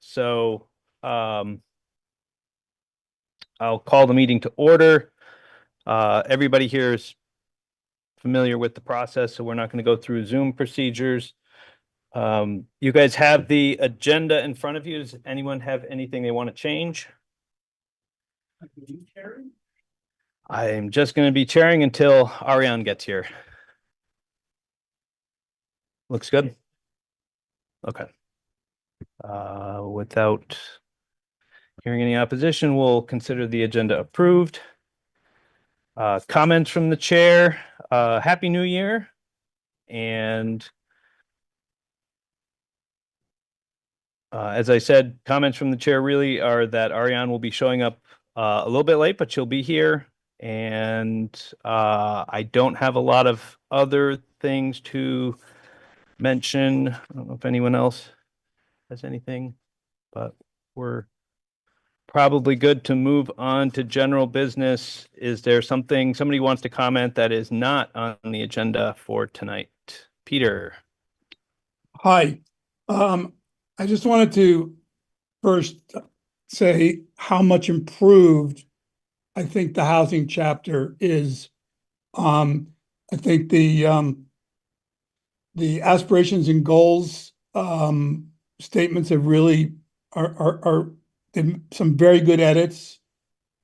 So I'll call the meeting to order. Everybody here is familiar with the process, so we're not going to go through Zoom procedures. You guys have the agenda in front of you. Does anyone have anything they want to change? I'm just going to be chairing until Ariane gets here. Looks good? Okay. Without hearing any opposition, we'll consider the agenda approved. Comments from the chair. Happy New Year. And as I said, comments from the chair really are that Ariane will be showing up a little bit late, but she'll be here. And I don't have a lot of other things to mention. I don't know if anyone else has anything, but we're probably good to move on to general business. Is there something somebody wants to comment that is not on the agenda for tonight? Peter. Hi. I just wanted to first say how much improved I think the housing chapter is. I think the aspirations and goals statements have really are some very good edits.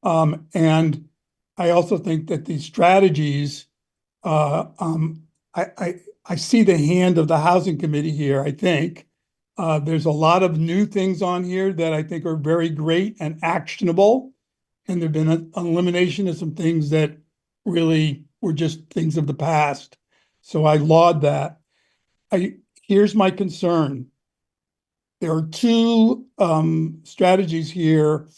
And I also think that the strategies I see the hand of the housing committee here, I think. There's a lot of new things on here that I think are very great and actionable. And there've been an elimination of some things that really were just things of the past. So I laud that. Here's my concern. There are two strategies here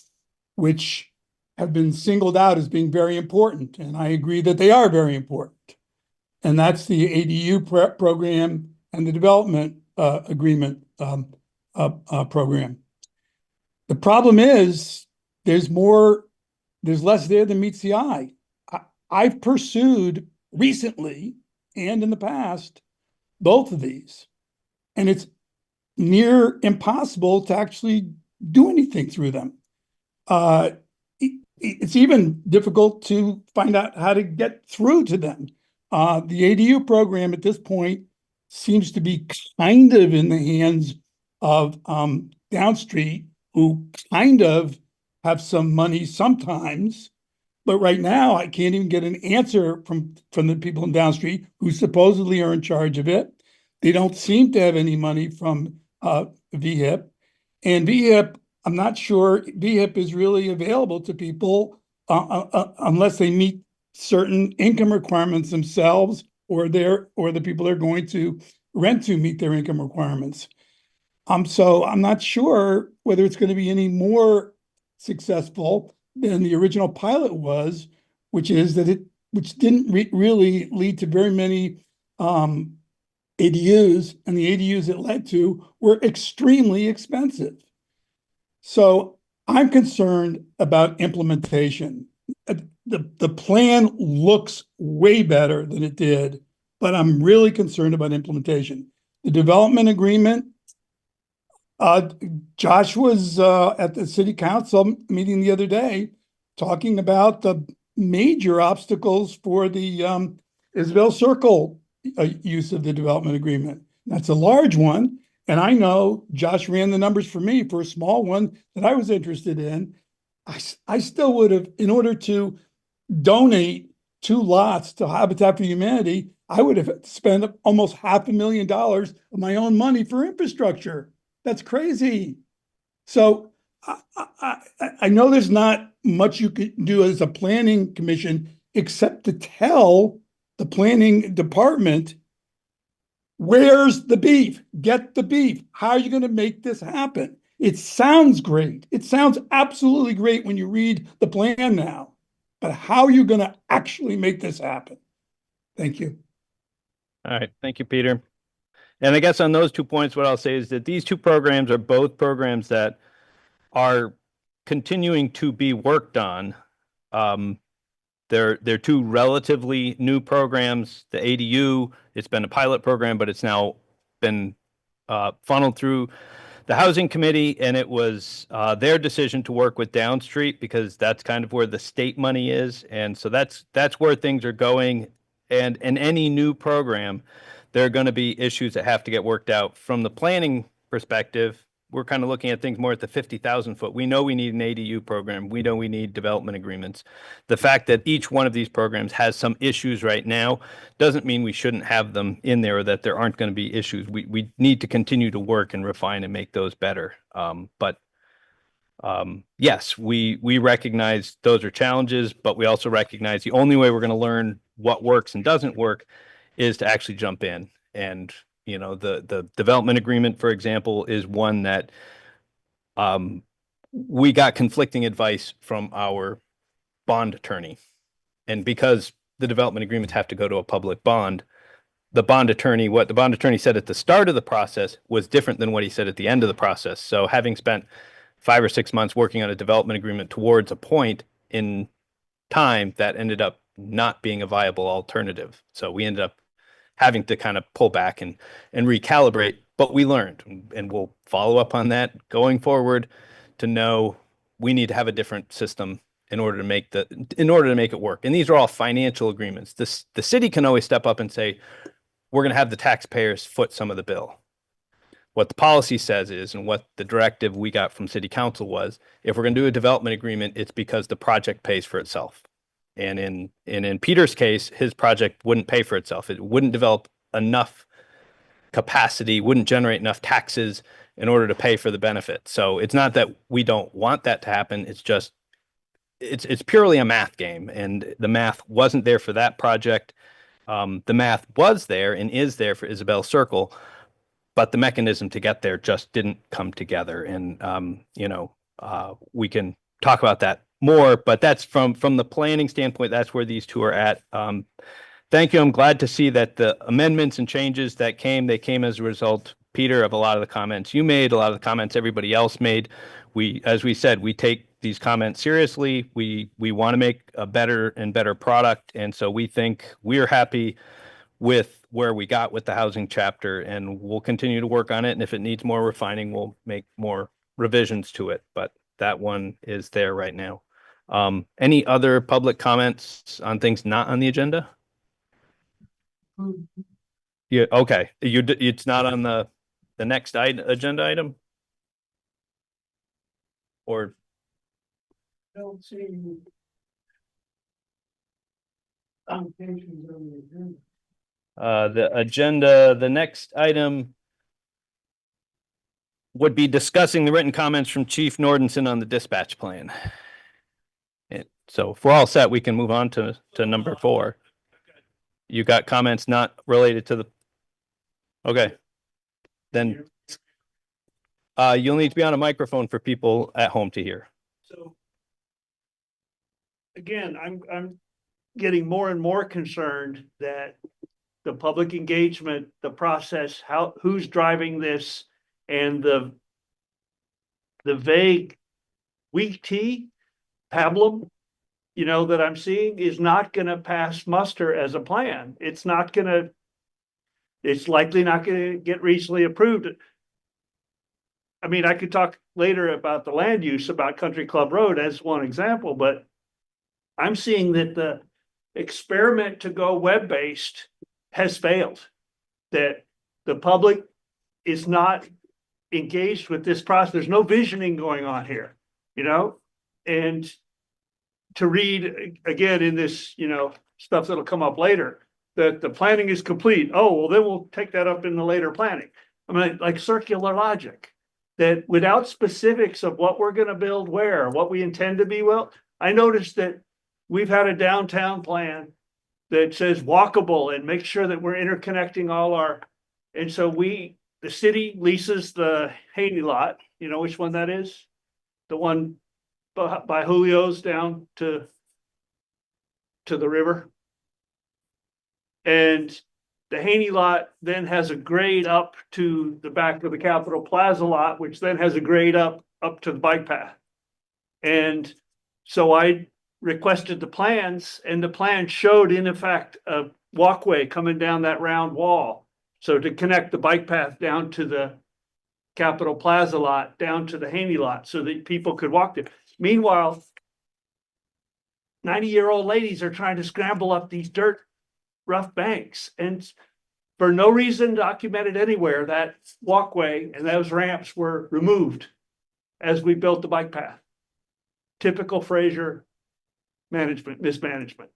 which have been singled out as being very important, and I agree that they are very important. And that's the ADU program and the development agreement program. The problem is there's less there than meets the eye. I've pursued recently and in the past both of these, and it's near impossible to actually do anything through them. It's even difficult to find out how to get through to them. The ADU program at this point seems to be kind of in the hands of Downstreet, who kind of have some money sometimes. But right now, I can't even get an answer from the people in Downstreet who supposedly are in charge of it. They don't seem to have any money from VHIP. And VHIP, I'm not sure VHIP is really available to people unless they meet certain income requirements themselves, or the people they're going to rent to meet their income requirements. So I'm not sure whether it's going to be any more successful than the original pilot was, which didn't really lead to very many ADUs, and the ADUs it led to were extremely expensive. So I'm concerned about implementation. The plan looks way better than it did, but I'm really concerned about implementation. The development agreement, Josh was at the city council meeting the other day talking about the major obstacles for the Isabel Circle use of the development agreement. That's a large one. And I know Josh ran the numbers for me for a small one that I was interested in. I still would have, in order to donate 2 lots to Habitat for Humanity, I would have spent almost $500,000 of my own money for infrastructure. That's crazy. So I know there's not much you could do as a planning commission except to tell the planning department, where's the beef? Get the beef. How are you going to make this happen? It sounds great. It sounds absolutely great when you read the plan now. But how are you going to actually make this happen? Thank you. All right. Thank you, Peter. And I guess on those 2 points, what I'll say is that these 2 programs are both programs that are continuing to be worked on. They're 2 relatively new programs. The ADU, it's been a pilot program, but it's now been funneled through the housing committee, and it was their decision to work with Downstreet because that's kind of where the state money is, and so that's where things are going. And in any new program, there are going to be issues that have to get worked out. From the planning perspective, we're kind of looking at things more at the 50,000 foot. We know we need an ADU program. We know we need development agreements. The fact that each one of these programs has some issues right now doesn't mean we shouldn't have them in there or that there aren't going to be issues. We need to continue to work and refine and make those better. But yes, we recognize those are challenges, but we also recognize the only way we're going to learn what works and doesn't work is to actually jump in. And the development agreement, for example, is one that um, we got conflicting advice from our bond attorney. And because the development agreements have to go to a public bond, what the bond attorney said at the start of the process was different than what he said at the end of the process. So having spent 5 or 6 months working on a development agreement towards a point in time that ended up not being a viable alternative. So we ended up having to kind of pull back and recalibrate, but we learned, and we'll follow up on that going forward to know we need to have a different system in order to make it work. And these are all financial agreements. The city can always step up and say, we're going to have the taxpayers foot some of the bill. What the policy says is, and what the directive we got from city council was, if we're going to do a development agreement, it's because the project pays for itself. And in Peter's case, his project wouldn't pay for itself. It wouldn't develop enough capacity, wouldn't generate enough taxes in order to pay for the benefit. So it's not that we don't want that to happen. It's just it's purely a math game, and the math wasn't there for that project. The math was there and is there for Isabel Circle, but the mechanism to get there just didn't come together. And we can talk about that more, but that's from the planning standpoint. That's where these two are at. Thank you. I'm glad to see that the amendments and changes that they came as a result, Peter, of a lot of the comments you made, a lot of the comments everybody else made. As we said, we take these comments seriously. We want to make a better and better product, and so we think we're happy with where we got with the housing chapter, and we'll continue to work on it. And if it needs more refining, we'll make more revisions to it. But that one is there right now. Any other public comments on things not on the agenda? Yeah, okay. It's not on the next agenda item? Or Don't see any complications on the agenda. the next item would be discussing the written comments from Chief Nordenson on the dispatch plan. So if we're all set, we can move on to number 4. You got comments not related to the, okay. Then you'll need to be on a microphone for people at home to hear. So again, I'm getting more and more concerned that the public engagement, the process, who's driving this, and the vague weak tea pablum, that I'm seeing is not going to pass muster as a plan. It's likely not going to get recently approved. I mean, I could talk later about the land use, about Country Club Road as one example, but I'm seeing that the experiment to go web-based has failed, that the public is not engaged with this process. There's no visioning going on here, and to read again in this, stuff that'll come up later, that the planning is complete. Oh, well, then we'll take that up in the later planning. I mean, like circular logic, that without specifics of what we're going to build where, what we intend to be. Well, I noticed that we've had a downtown plan that says walkable and make sure that we're interconnecting and so the city leases the Haney lot, which one that is? The one by Julio's down to the river. And the Haney lot then has a grade up to the back of the Capitol Plaza lot, which then has a grade up to the bike path. And so I requested the plans, and the plan showed in effect a walkway coming down that round wall. So to connect the bike path down to the Capitol Plaza lot down to the Haney lot so that people could walk there. Meanwhile, 90-year-old ladies are trying to scramble up these dirt rough banks, and for no reason documented anywhere, that walkway and those ramps were removed as we built the bike path. Typical Fraser mismanagement.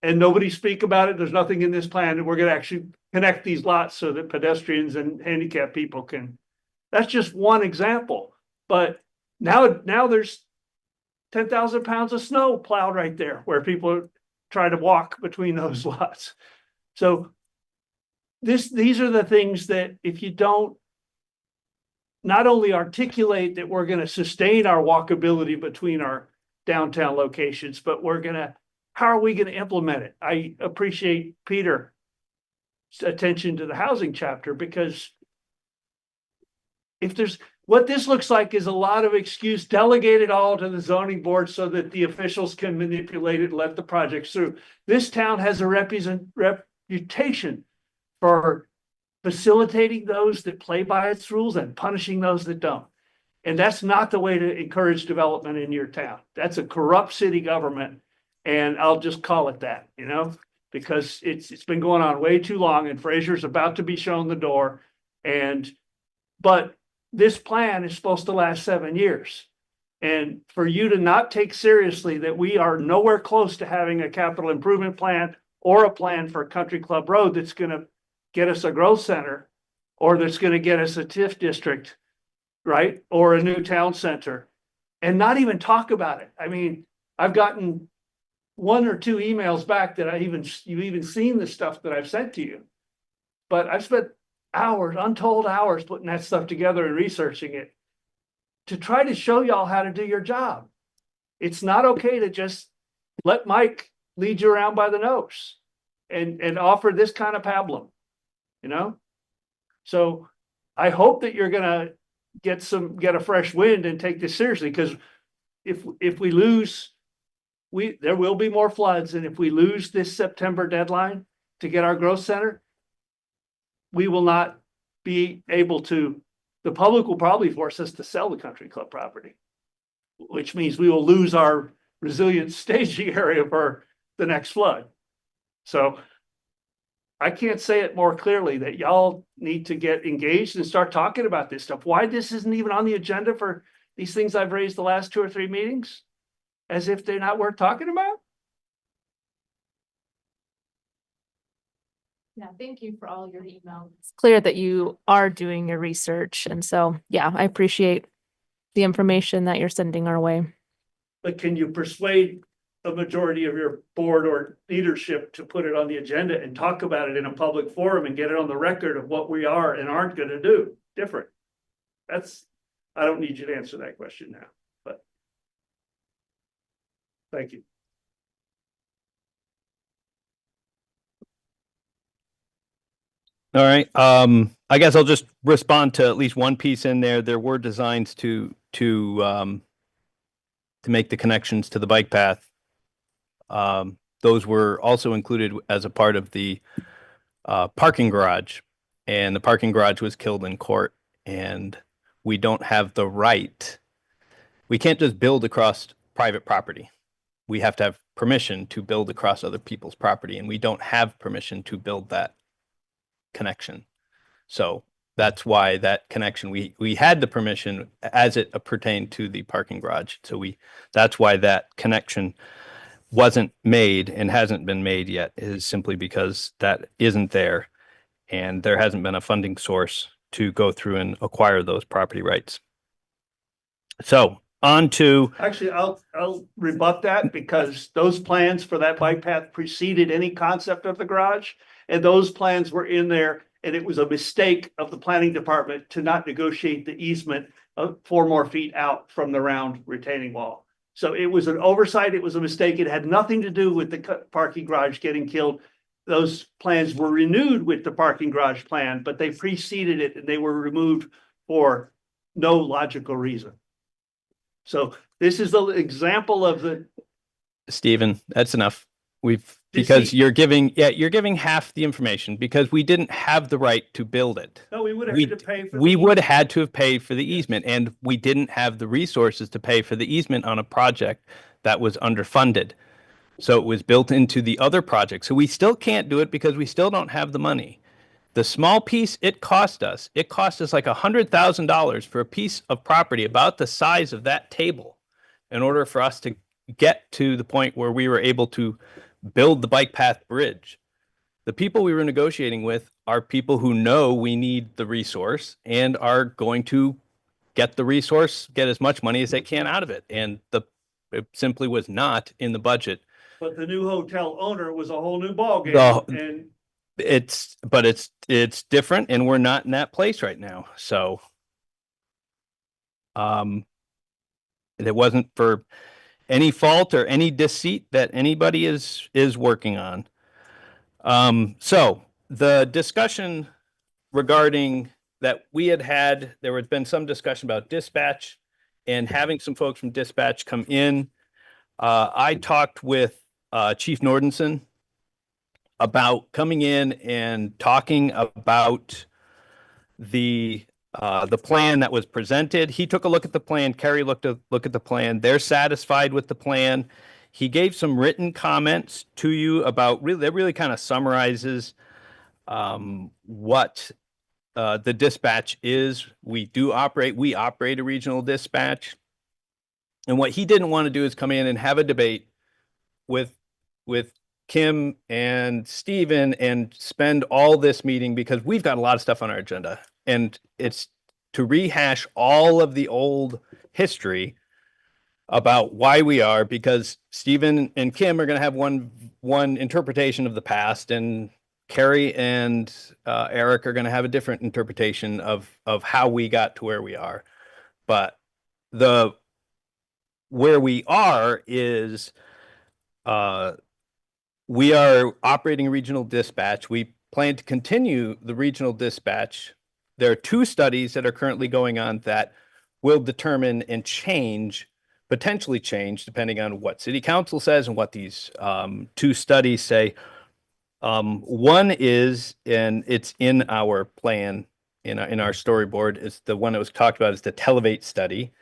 And nobody speak about it. There's nothing in this plan, and we're going to actually connect these lots so that pedestrians and handicapped people can. That's just one example. But now there's 10,000 pounds of snow plowed right there where people try to walk between those lots. So these are the things that if you don't not only articulate that we're going to sustain our walkability between our downtown locations, but how are we going to implement it? I appreciate Peter's attention to the housing chapter, because what this looks like is a lot of excuse, delegate it all to the zoning board so that the officials can manipulate it and let the projects through. This town has a reputation for facilitating those that play by its rules and punishing those that don't. And that's not the way to encourage development in your town. That's a corrupt city government. And I'll just call it that, because it's been going on way too long, and Fraser's about to be shown the door. But this plan is supposed to last 7 years. And for you to not take seriously that we are nowhere close to having a capital improvement plan or a plan for Country Club Road that's going to get us a growth center, or that's going to get us a TIF district, right? Or a new town center, and not even talk about it. I mean, I've gotten 1 or 2 emails back that you've even seen the stuff that I've sent to you, but I've spent hours, untold hours, putting that stuff together and researching it to try to show y'all how to do your job. It's not okay to just let Mike lead you around by the nose and offer this kind of pablum, So I hope that you're gonna get a fresh wind and take this seriously, because if we lose, there will be more floods, and if we lose this September deadline to get our growth center, we will not be able to. The public will probably force us to sell the country club property, which means we will lose our resilient staging area for the next flood. So I can't say it more clearly that y'all need to get engaged and start talking about this stuff. Why this isn't even on the agenda for these things I've raised the last 2 or 3 meetings, as if they're not worth talking about? Yeah, thank you for all your emails. It's clear that you are doing your research. And so, yeah, I appreciate the information that you're sending our way. But can you persuade a majority of your board or leadership to put it on the agenda and talk about it in a public forum and get it on the record of what we are and aren't going to do different? I don't need you to answer that question now, but thank you. All right. I guess I'll just respond to at least one piece in there. There were designs to make the connections to the bike path. Those were also included as a part of the parking garage, and the parking garage was killed in court, and we don't have the right. We can't just build across private property. We have to have permission to build across other people's property, and we don't have permission to build that connection. So that's why that connection, we had the permission as it pertained to the parking garage. So that's why that connection wasn't made and hasn't been made yet, is simply because that isn't there, and there hasn't been a funding source to go through and acquire those property rights. So on to. Actually, I'll rebut that, because those plans for that bike path preceded any concept of the garage, and those plans were in there, and it was a mistake of the planning department to not negotiate the easement of 4 more feet out from the round retaining wall. So it was an oversight. It was a mistake. It had nothing to do with the parking garage getting killed. Those plans were renewed with the parking garage plan, but they preceded it, and they were removed for no logical reason. So this is the example of the. Stephen, that's enough. We've because Deceit. you're giving half the information because we didn't have the right to build it. No, we would have We, had to pay for. we the would easement. have had to have paid for the Yes. easement, and we didn't have the resources to pay for the easement on a project that was underfunded. So it was built into the other project. So we still can't do it because we still don't have the money. The small piece it cost us like $100,000 for a piece of property about the size of that table in order for us to get to the point where we were able to build the bike path bridge. The people we were negotiating with are people who know we need the resource and are going to get the resource, get as much money as they can out of it. And it simply was not in the budget. But the new hotel owner was a whole new ballgame, The- and it's different, and we're not in that place right now. So, it wasn't for any fault or any deceit that anybody is working on. So the discussion regarding that we had, there had been some discussion about dispatch and having some folks from dispatch come in. I talked with Chief Nordenson about coming in and talking about the plan that was presented. He took a look at the plan. Kerry looked at the plan. They're satisfied with the plan. He gave some written comments to you about that really kind of summarizes what the dispatch is. We operate a regional dispatch. And what he didn't want to do is come in and have a debate with Kim and Steven and spend all this meeting because we've got a lot of stuff on our agenda. And it's to rehash all of the old history about why we are, because Steven and Kim are going to have one interpretation of the past, and Carrie and Eric are going to have a different interpretation of how we got to where we are. But where we are is we are operating a regional dispatch. We plan to continue the regional dispatch. There are 2 studies that are currently going on that will determine and potentially change, depending on what City Council says and what these 2 studies say. One is, and it's in our plan, in our storyboard, is the one that was talked about, is the Televate study.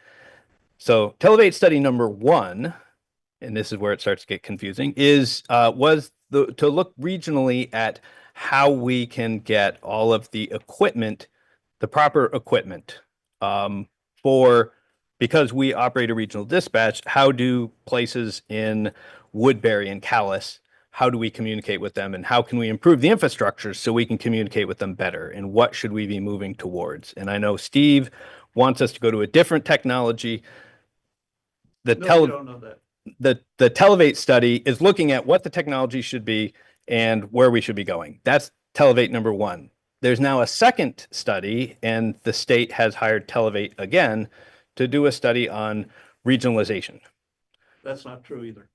So Televate study number 1, and this is where it starts to get confusing, was to look regionally at how we can get all of the equipment, the proper equipment, because we operate a regional dispatch. How do places in Woodbury and Calais, how do we communicate with them, and how can we improve the infrastructure so we can communicate with them better, and what should we be moving towards? And I know Steve wants us to go to a different technology. no, you don't know that. The Televate study is looking at what the technology should be and where we should be going. That's Televate number 1. There's now a second study, and the state has hired Televate again to do a study on regionalization. That's not true either.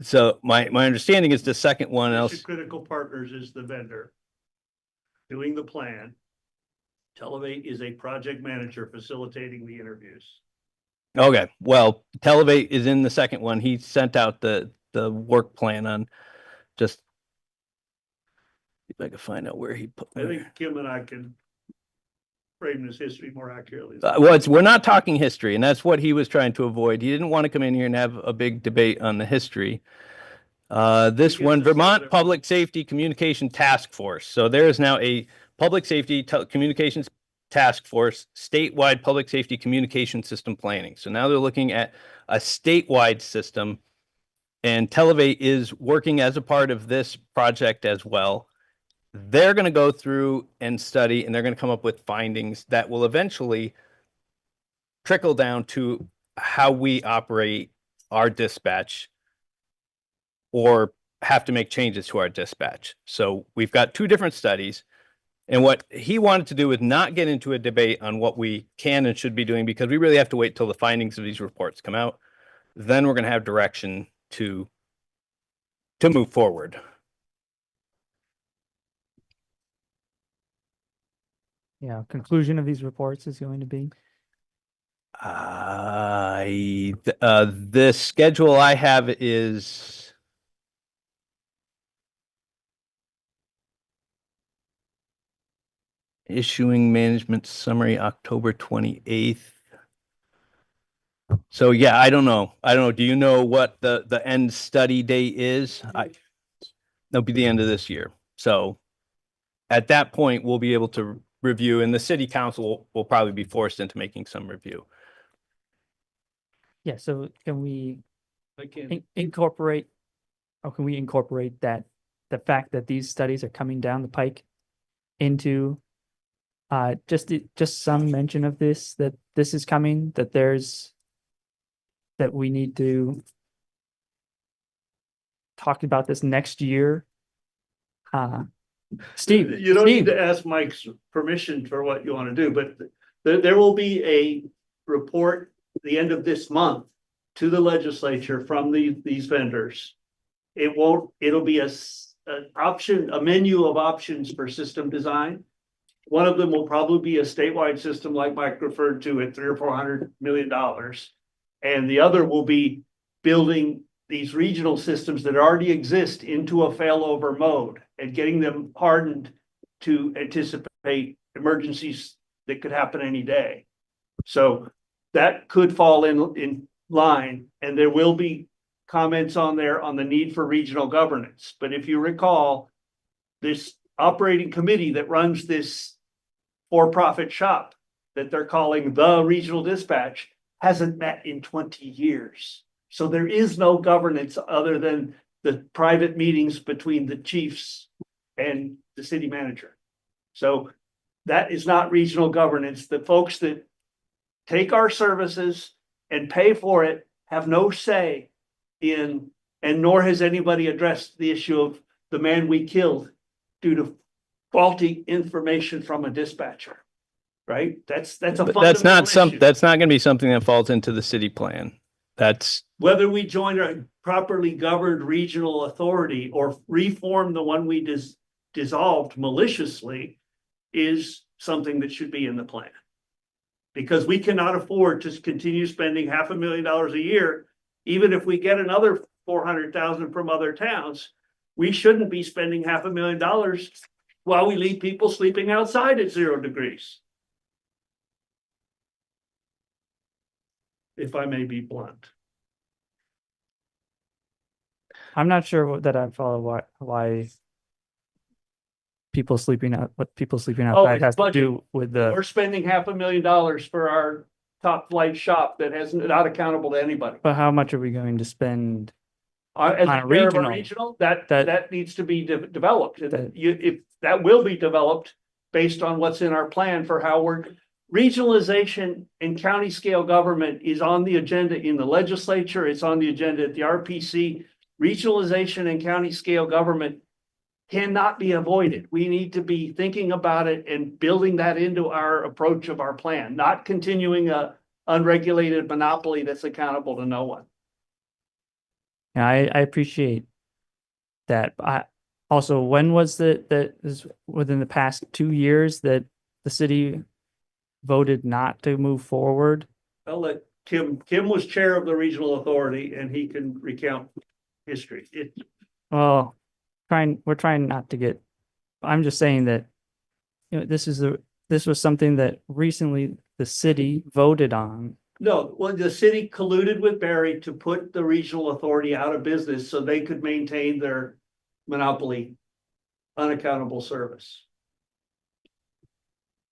So my understanding is the second one Mission else. Critical Partners is the vendor doing the plan. Televate is a project manager facilitating the interviews. Okay, well, Televate is in the second one. He sent out the work plan on just if I could find out where he put. I think Kim and I can frame this history more accurately. Well, we're not talking history, and that's what he was trying to avoid. He didn't want to come in here and have a big debate on the history. This He gets one, to say Vermont whatever. Public Safety Communication Task Force. So there is now a public safety communications task force, statewide public safety communication system planning. So now they're looking at a statewide system, and Televate is working as a part of this project as well. They're going to go through and study, and they're going to come up with findings that will eventually trickle down to how we operate our dispatch or have to make changes to our dispatch. So we've got 2 different studies. And what he wanted to do is not get into a debate on what we can and should be doing, because we really have to wait till the findings of these reports come out. Then we're going to have direction to move forward. Yeah, conclusion of these reports is going to be. The schedule I have is issuing management summary October 28th. So yeah, I don't know. I don't know. Do you know what the end study date is? That'll be the end of this year. So at that point, we'll be able to review, and the city council will probably be forced into making some review. Yeah, so can we I can't. incorporate, or can we incorporate that, the fact that these studies are coming down the pike into just some mention of this, that this is coming, that we need to talk about this next year? Steve, You don't need Steve, to ask Mike's permission for what you want to do, but there will be a report at the end of this month to the legislature from these vendors. It'll be a menu of options for system design. One of them will probably be a statewide system like Mike referred to at $300 or $400 million. And the other will be building these regional systems that already exist into a failover mode and getting them hardened to anticipate emergencies that could happen any day. So that could fall in line, and there will be comments on there on the need for regional governance. But if you recall, this operating committee that runs this for-profit shop that they're calling the regional dispatch hasn't met in 20 years. So there is no governance other than the private meetings between the chiefs and the city manager. So that is not regional governance. The folks that take our services and pay for it have no say in, and nor has anybody addressed the issue of the man we killed due to faulty information from a dispatcher. Right? That's a But that's not fundamental issue. that's not going to be something that falls into the city plan. That's Whether we join a properly governed regional authority or reform the one we dissolved maliciously is something that should be in the plan. Because we cannot afford to continue spending $500,000 a year, even if we get another 400,000 from other towns. We shouldn't be spending $500,000 while we leave people sleeping outside at 0 degrees. If I may be blunt. I'm not sure that I follow why people sleeping out, what people sleeping outside it's has to budget. do with the, We're spending $500,000 for our top flight shop that has not accountable to anybody. but how much are we going to spend? As On a a pair of a regional, regional, that- that needs to be developed. And that- if that will be developed based on what's in our plan for how we're regionalization and county scale government is on the agenda in the legislature. It's on the agenda at the RPC. Regionalization and county scale government cannot be avoided. We need to be thinking about it and building that into our approach of our plan, not continuing a unregulated monopoly that's accountable to no one. Yeah, I appreciate that. Also, when was that is within the past 2 years that the city voted not to move forward? I'll let Kim was chair of the regional authority and he can recount history. Well, we're trying not to get, I'm just saying that, this was something that recently the city voted on. No, well, the city colluded with Barry to put the regional authority out of business so they could maintain their monopoly unaccountable service.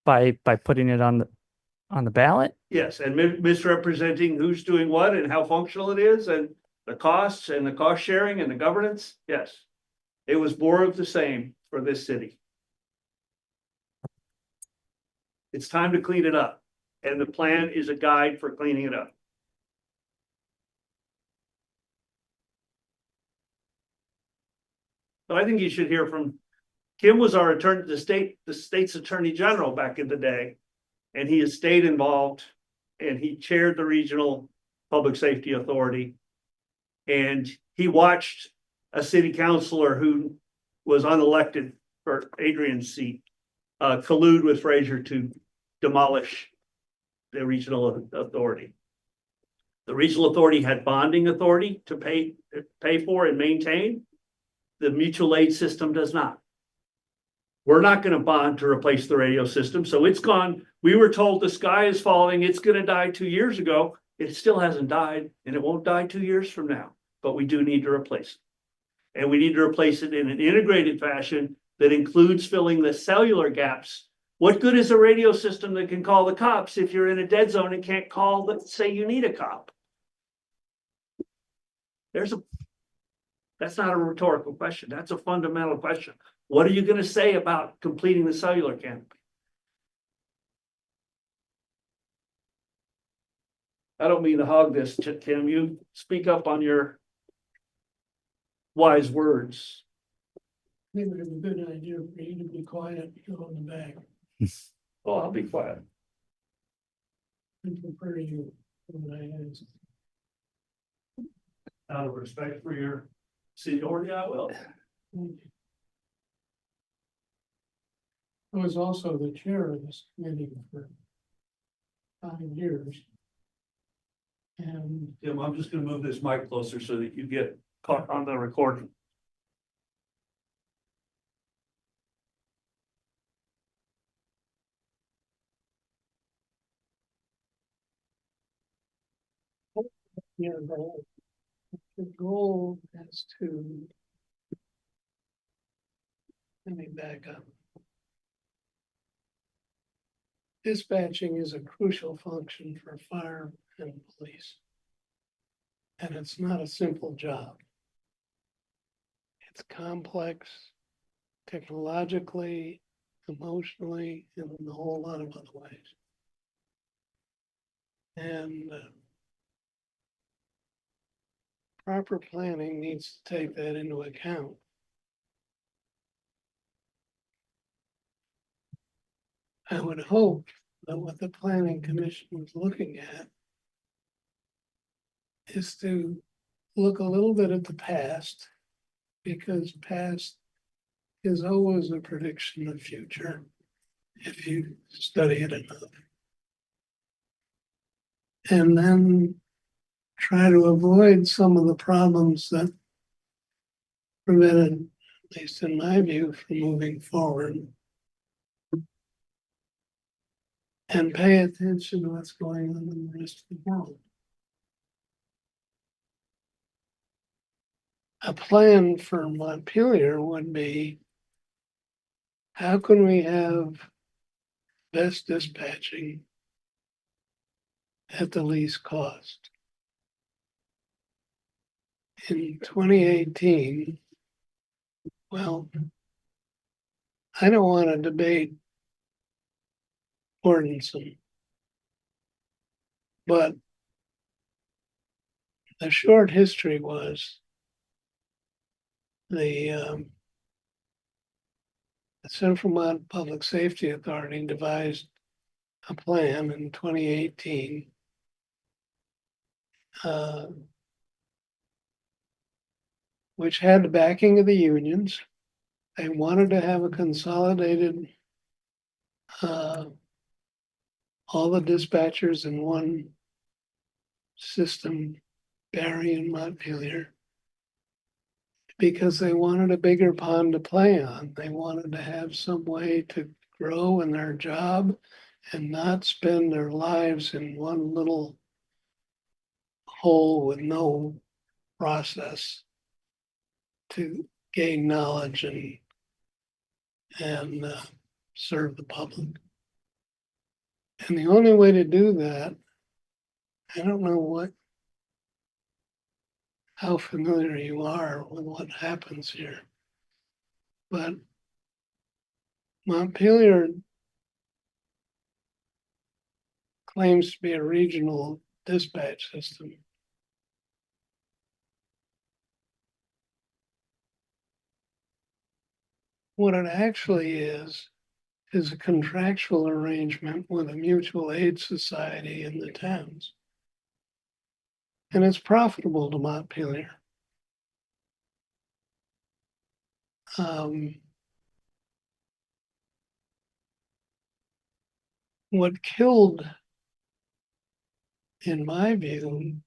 By putting it on the ballot? Yes, and misrepresenting who's doing what and how functional it is and the costs and the cost sharing and the governance. Yes, it was more of the same for this city. It's time to clean it up. And the plan is a guide for cleaning it up. So I think you should hear from Kim was our attorney, the state's attorney general back in the day. And he has stayed involved and he chaired the regional public safety authority. And he watched a city councilor who was unelected for Adrian's seat collude with Fraser to demolish the regional authority. The regional authority had bonding authority to pay for and maintain. The mutual aid system does not. We're not gonna bond to replace the radio system, so it's gone. We were told the sky is falling, it's gonna die 2 years ago. It still hasn't died, and it won't die 2 years from now, but we do need to replace it. And we need to replace it in an integrated fashion that includes filling the cellular gaps. What good is a radio system that can call the cops if you're in a dead zone and can't call, let's say you need a cop? That's not a rhetorical question. That's a fundamental question. What are you going to say about completing the cellular canopy? I don't mean to hog this, Tim. You speak up on your wise words. I think it would be a good idea for you to be quiet, go in the back, Oh, I'll be quiet. and prefer you when I ask. Out of respect for your seniority, I will. I was also the chair of this committee for 5 years. And Tim, I'm just gonna move this mic closer so that you get caught on the recording. your goal, the goal is to, let me back up. Dispatching is a crucial function for fire and police. And it's not a simple job. It's complex technologically, emotionally, and in a whole lot of other ways. And proper planning needs to take that into account. I would hope that what the planning commission was looking at is to look a little bit at the past, because past is always a prediction of future if you study it enough. And then try to avoid some of the problems that prevented, at least in my view, from moving forward. And pay attention to what's going on in the rest of the world. A plan for Montpelier would be, how can we have best dispatching at the least cost? In 2018, well, I don't want to debate ordinance, but the short history was the Central Vermont Public Safety Authority devised a plan in 2018 which had the backing of the unions. They wanted to have a consolidated all the dispatchers in one system, Barry and Montpelier, because they wanted a bigger pond to play on. They wanted to have some way to grow in their job and not spend their lives in one little hole with no process to gain knowledge and serve the public. And the only way to do that, I don't know how familiar you are with what happens here, but Montpelier claims to be a regional dispatch system. What it actually is a contractual arrangement with a mutual aid society in the towns. And it's profitable to Montpelier. What killed, in my view,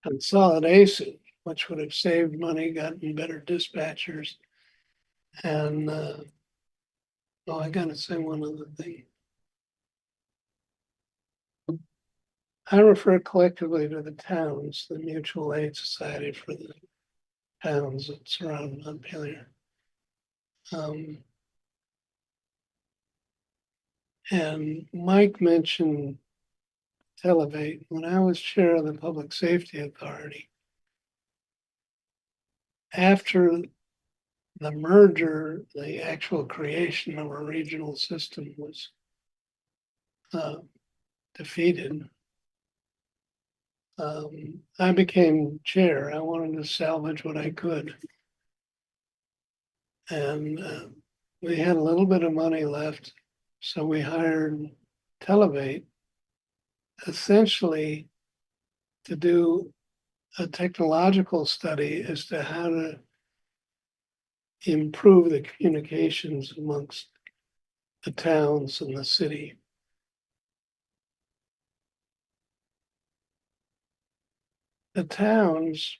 consolidation which would have saved money, gotten better dispatchers. And, oh, I gotta say one other thing. I refer collectively to the towns, the mutual aid society for the towns that surround Montpelier. And Mike mentioned Elevate. When I was chair of the Public Safety Authority, after the merger, the actual creation of a regional system was defeated. I became chair. I wanted to salvage what I could. And we had a little bit of money left. So we hired Televate essentially to do a technological study as to how to improve the communications amongst the towns and the city. The towns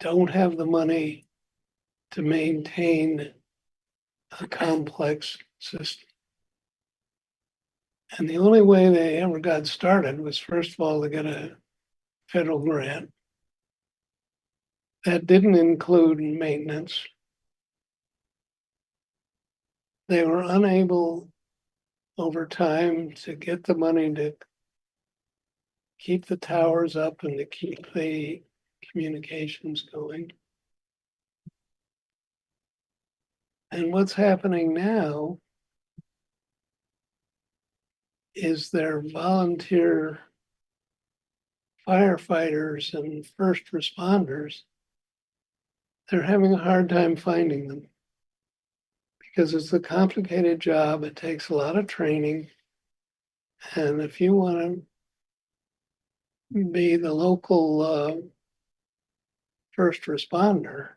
don't have the money to maintain a complex system. And the only way they ever got started was, first of all, to get a federal grant. That didn't include maintenance. They were unable over time to get the money to keep the towers up and to keep the communications going. And what's happening now is their volunteer firefighters and first responders, they're having a hard time finding them because it's a complicated job. It takes a lot of training. And if you want to be the local first responder,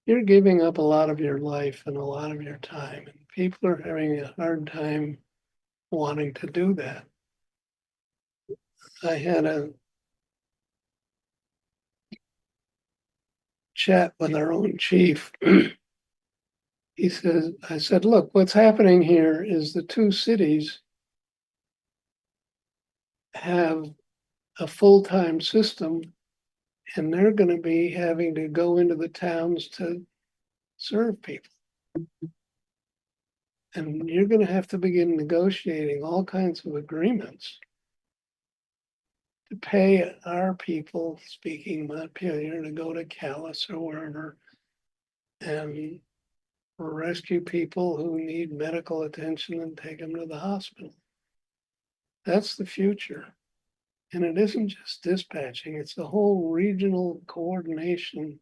you're giving up a lot of your life and a lot of your time. And people are having a hard time wanting to do that. I had a chat with our own chief. He says, I said, look, what's happening here is the two cities have a full-time system and they're going to be having to go into the towns to serve people. And you're going to have to begin negotiating all kinds of agreements to pay our people, speaking Montpelier, to go to Calais or wherever and rescue people who need medical attention and take them to the hospital. That's the future. And it isn't just dispatching, it's the whole regional coordination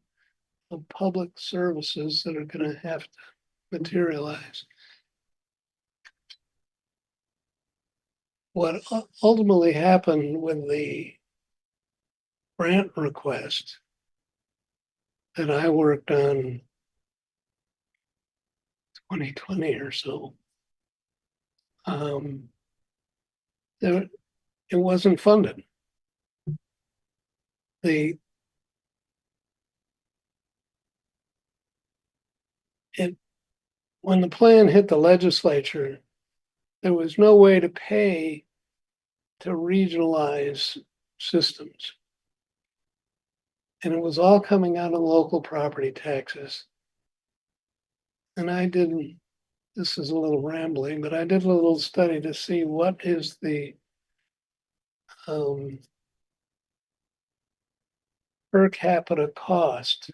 of public services that are going to have to materialize. What ultimately happened with the grant request that I worked on 2020 or so, it wasn't funded. When the plan hit the legislature, there was no way to pay to regionalize systems. And it was all coming out of local property taxes. And this is a little rambling, but I did a little study to see what is the per capita cost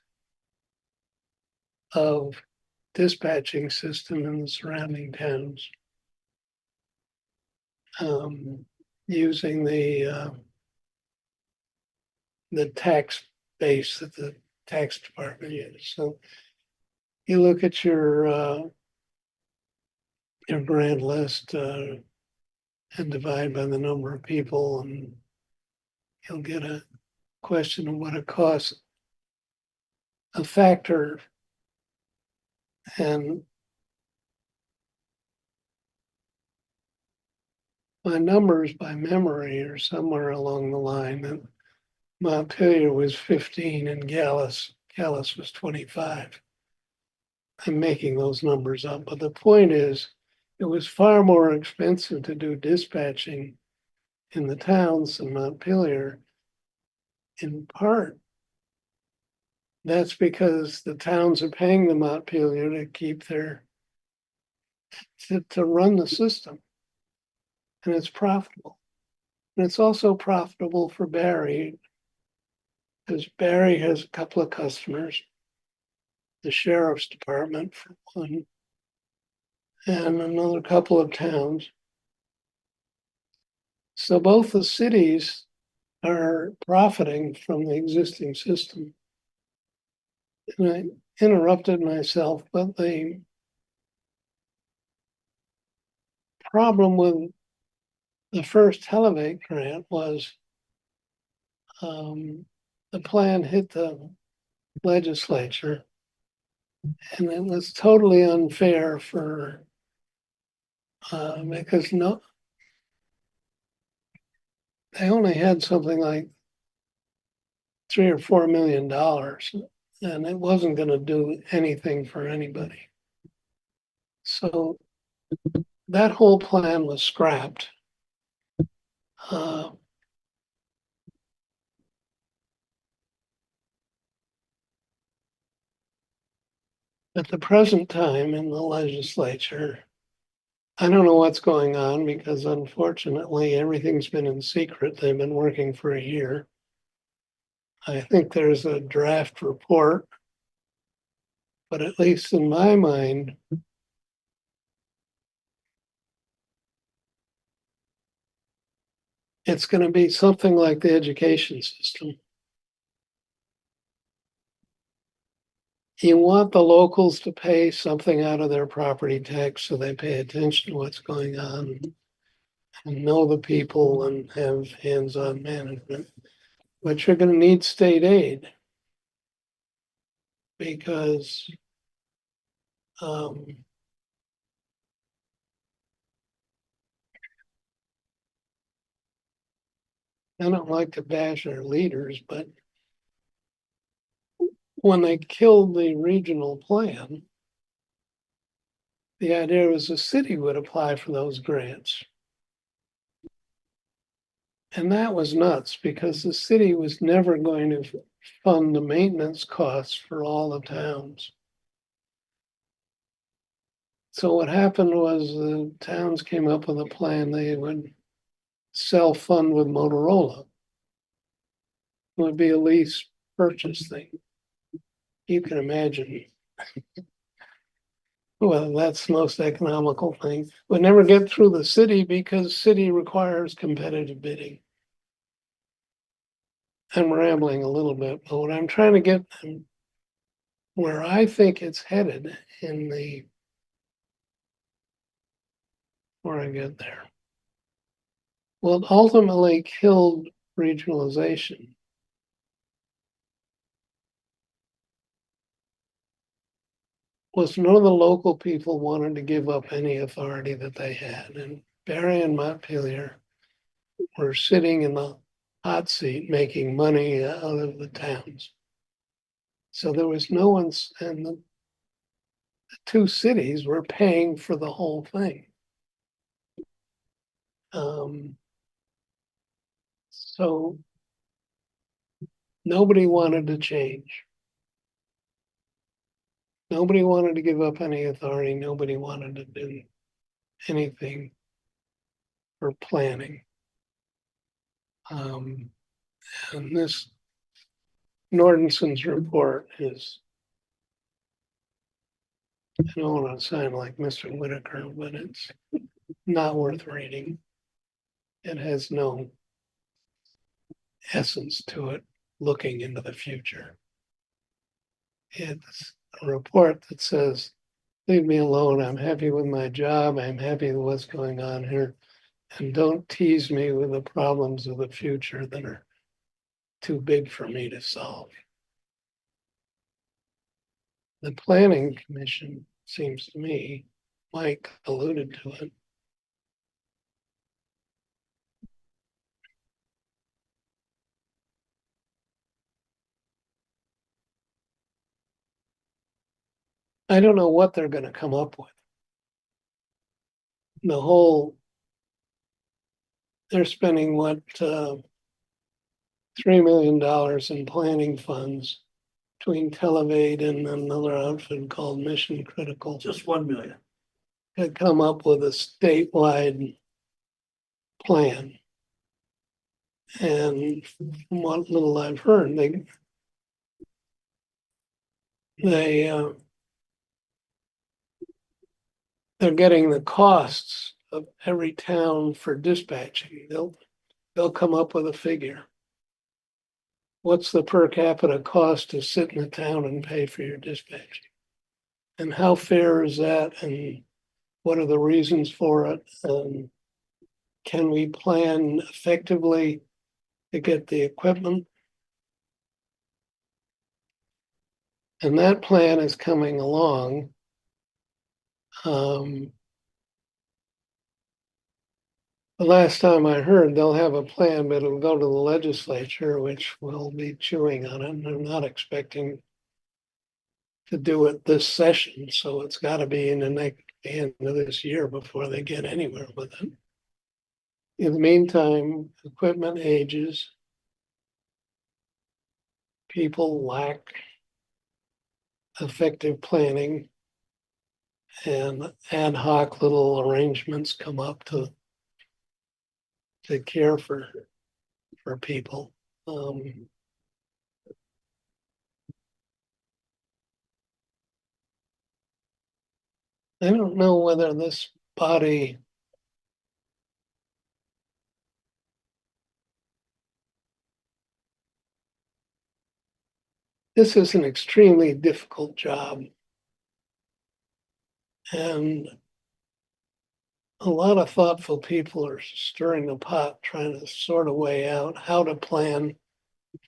of dispatching system in the surrounding towns using the tax base that the tax department uses. So you look at your grand list and divide by the number of people, and you'll get a question of what it costs. A factor, and my numbers by memory are somewhere along the line that Montpelier was 15 and Gallus was 25. I'm making those numbers up, but the point is, it was far more expensive to do dispatching in the towns than Montpelier. In part, that's because the towns are paying the Montpelier to keep to run the system. And it's profitable. And it's also profitable for Barry, because Barry has a couple of customers, the sheriff's department for one, and another couple of towns. So both the cities are profiting from the existing system. And I interrupted myself, but the problem with the first Elevate grant was the plan hit the legislature, and it was totally unfair for because they only had something like $3 or $4 million, and it wasn't going to do anything for anybody. So that whole plan was scrapped. At the present time in the legislature, I don't know what's going on because unfortunately everything's been in secret. They've been working for a year. I think there's a draft report, but at least in my mind, it's going to be something like the education system. You want the locals to pay something out of their property tax so they pay attention to what's going on and know the people and have hands-on management, but you're going to need state aid because I don't like to bash our leaders, but when they killed the regional plan, the idea was the city would apply for those grants. And that was nuts because the city was never going to fund the maintenance costs for all the towns. So what happened was the towns came up with a plan they would self-fund with Motorola. It would be a lease purchase thing. You can imagine. Well, that's the most economical thing. Would never get through the city because city requires competitive bidding. I'm rambling a little bit, but what I'm trying to get where I think it's headed in the before I get there. What ultimately killed regionalization was none of the local people wanted to give up any authority that they had. And Barry and Montpelier were sitting in the hot seat making money out of the towns. So there was no one's, and the two cities were paying for the whole thing. So nobody wanted to change. Nobody wanted to give up any authority. Nobody wanted to do anything for planning. And this Nordenson's report is, I don't want to sound like Mr. Whitaker, but it's not worth reading. It has no essence to it looking into the future. It's a report that says, leave me alone. I'm happy with my job. I'm happy with what's going on here. And don't tease me with the problems of the future that are too big for me to solve. The Planning Commission seems to me, Mike alluded to it, I don't know what they're gonna come up with. The whole, they're spending what, $3 million in planning funds between Televate and another outfit called Mission Critical Just 1 million. to come up with a statewide plan. And from what little I've heard, they're getting the costs of every town for dispatching. They'll come up with a figure. What's the per capita cost to sit in a town and pay for your dispatching? And how fair is that? And what are the reasons for it? And can we plan effectively to get the equipment? And that plan is coming along. The last time I heard, they'll have a plan, but it'll go to the legislature, which will be chewing on it. And I'm not expecting to do it this session, so it's got to be in the end of this year before they get anywhere with it. In the meantime, equipment ages. People lack effective planning, and ad hoc little arrangements come up to care for people. I don't know whether this body this is an extremely difficult job. And a lot of thoughtful people are stirring the pot, trying to sort a way out how to plan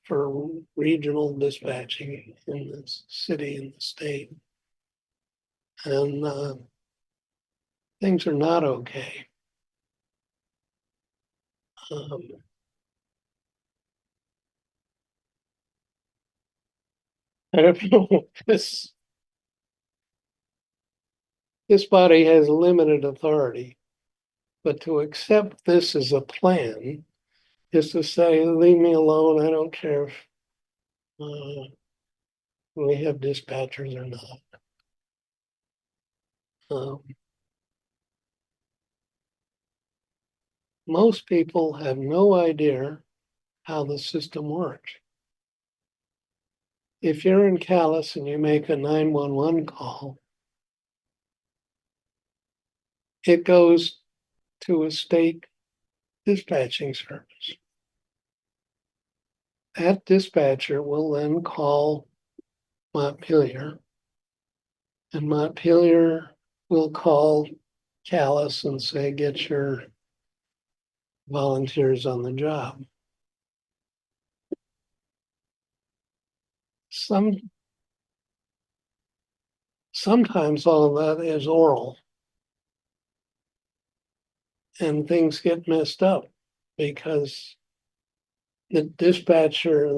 for regional dispatching in the city and the state. And things are not okay. I don't know, this body has limited authority, but to accept this as a plan is to say, leave me alone, I don't care if we have dispatchers or not. Most people have no idea how the system works. If you're in Calais and you make a 911 call, it goes to a state dispatching service. That dispatcher will then call Montpelier, and Montpelier will call Calais and say, get your volunteers on the job. Sometimes all of that is oral, and things get messed up because the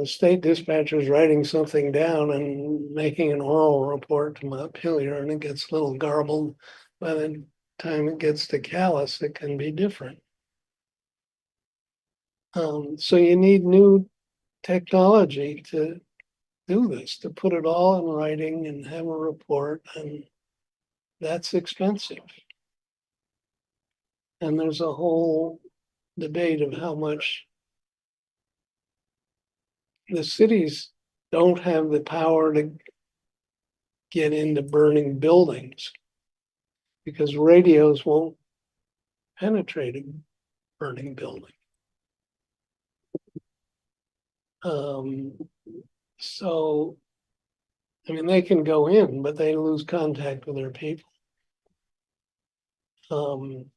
state dispatcher is writing something down and making an oral report to Montpelier, and it gets a little garbled. By the time it gets to Calais, it can be different. So you need new technology to do this, to put it all in writing and have a report, and that's expensive. And there's a whole debate of how much the cities don't have the power to get into burning buildings because radios won't penetrate a burning building. So, I mean, they can go in, but they lose contact with their people. I'm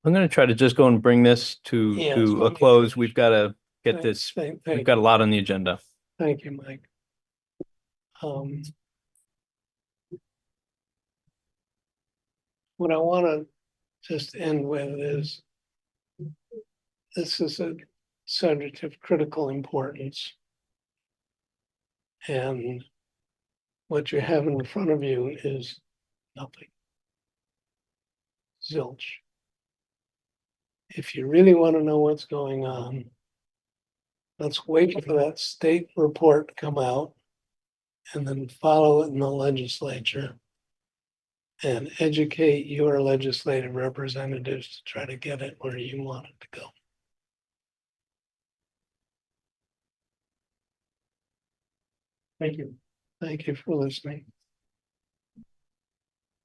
going to try to just go and bring this to Yes, a let me close. finish. We've got to get Thank- this. thank- We've thank got a you. lot on the agenda. Thank you, Mike. What I want to just end with is this is a subject of critical importance. And what you have in front of you is nothing. Zilch. If you really want to know what's going on, let's wait for that state report to come out and then follow it in the legislature and educate your legislative representatives to try to get it where you want it to go. Thank you. Thank you for listening.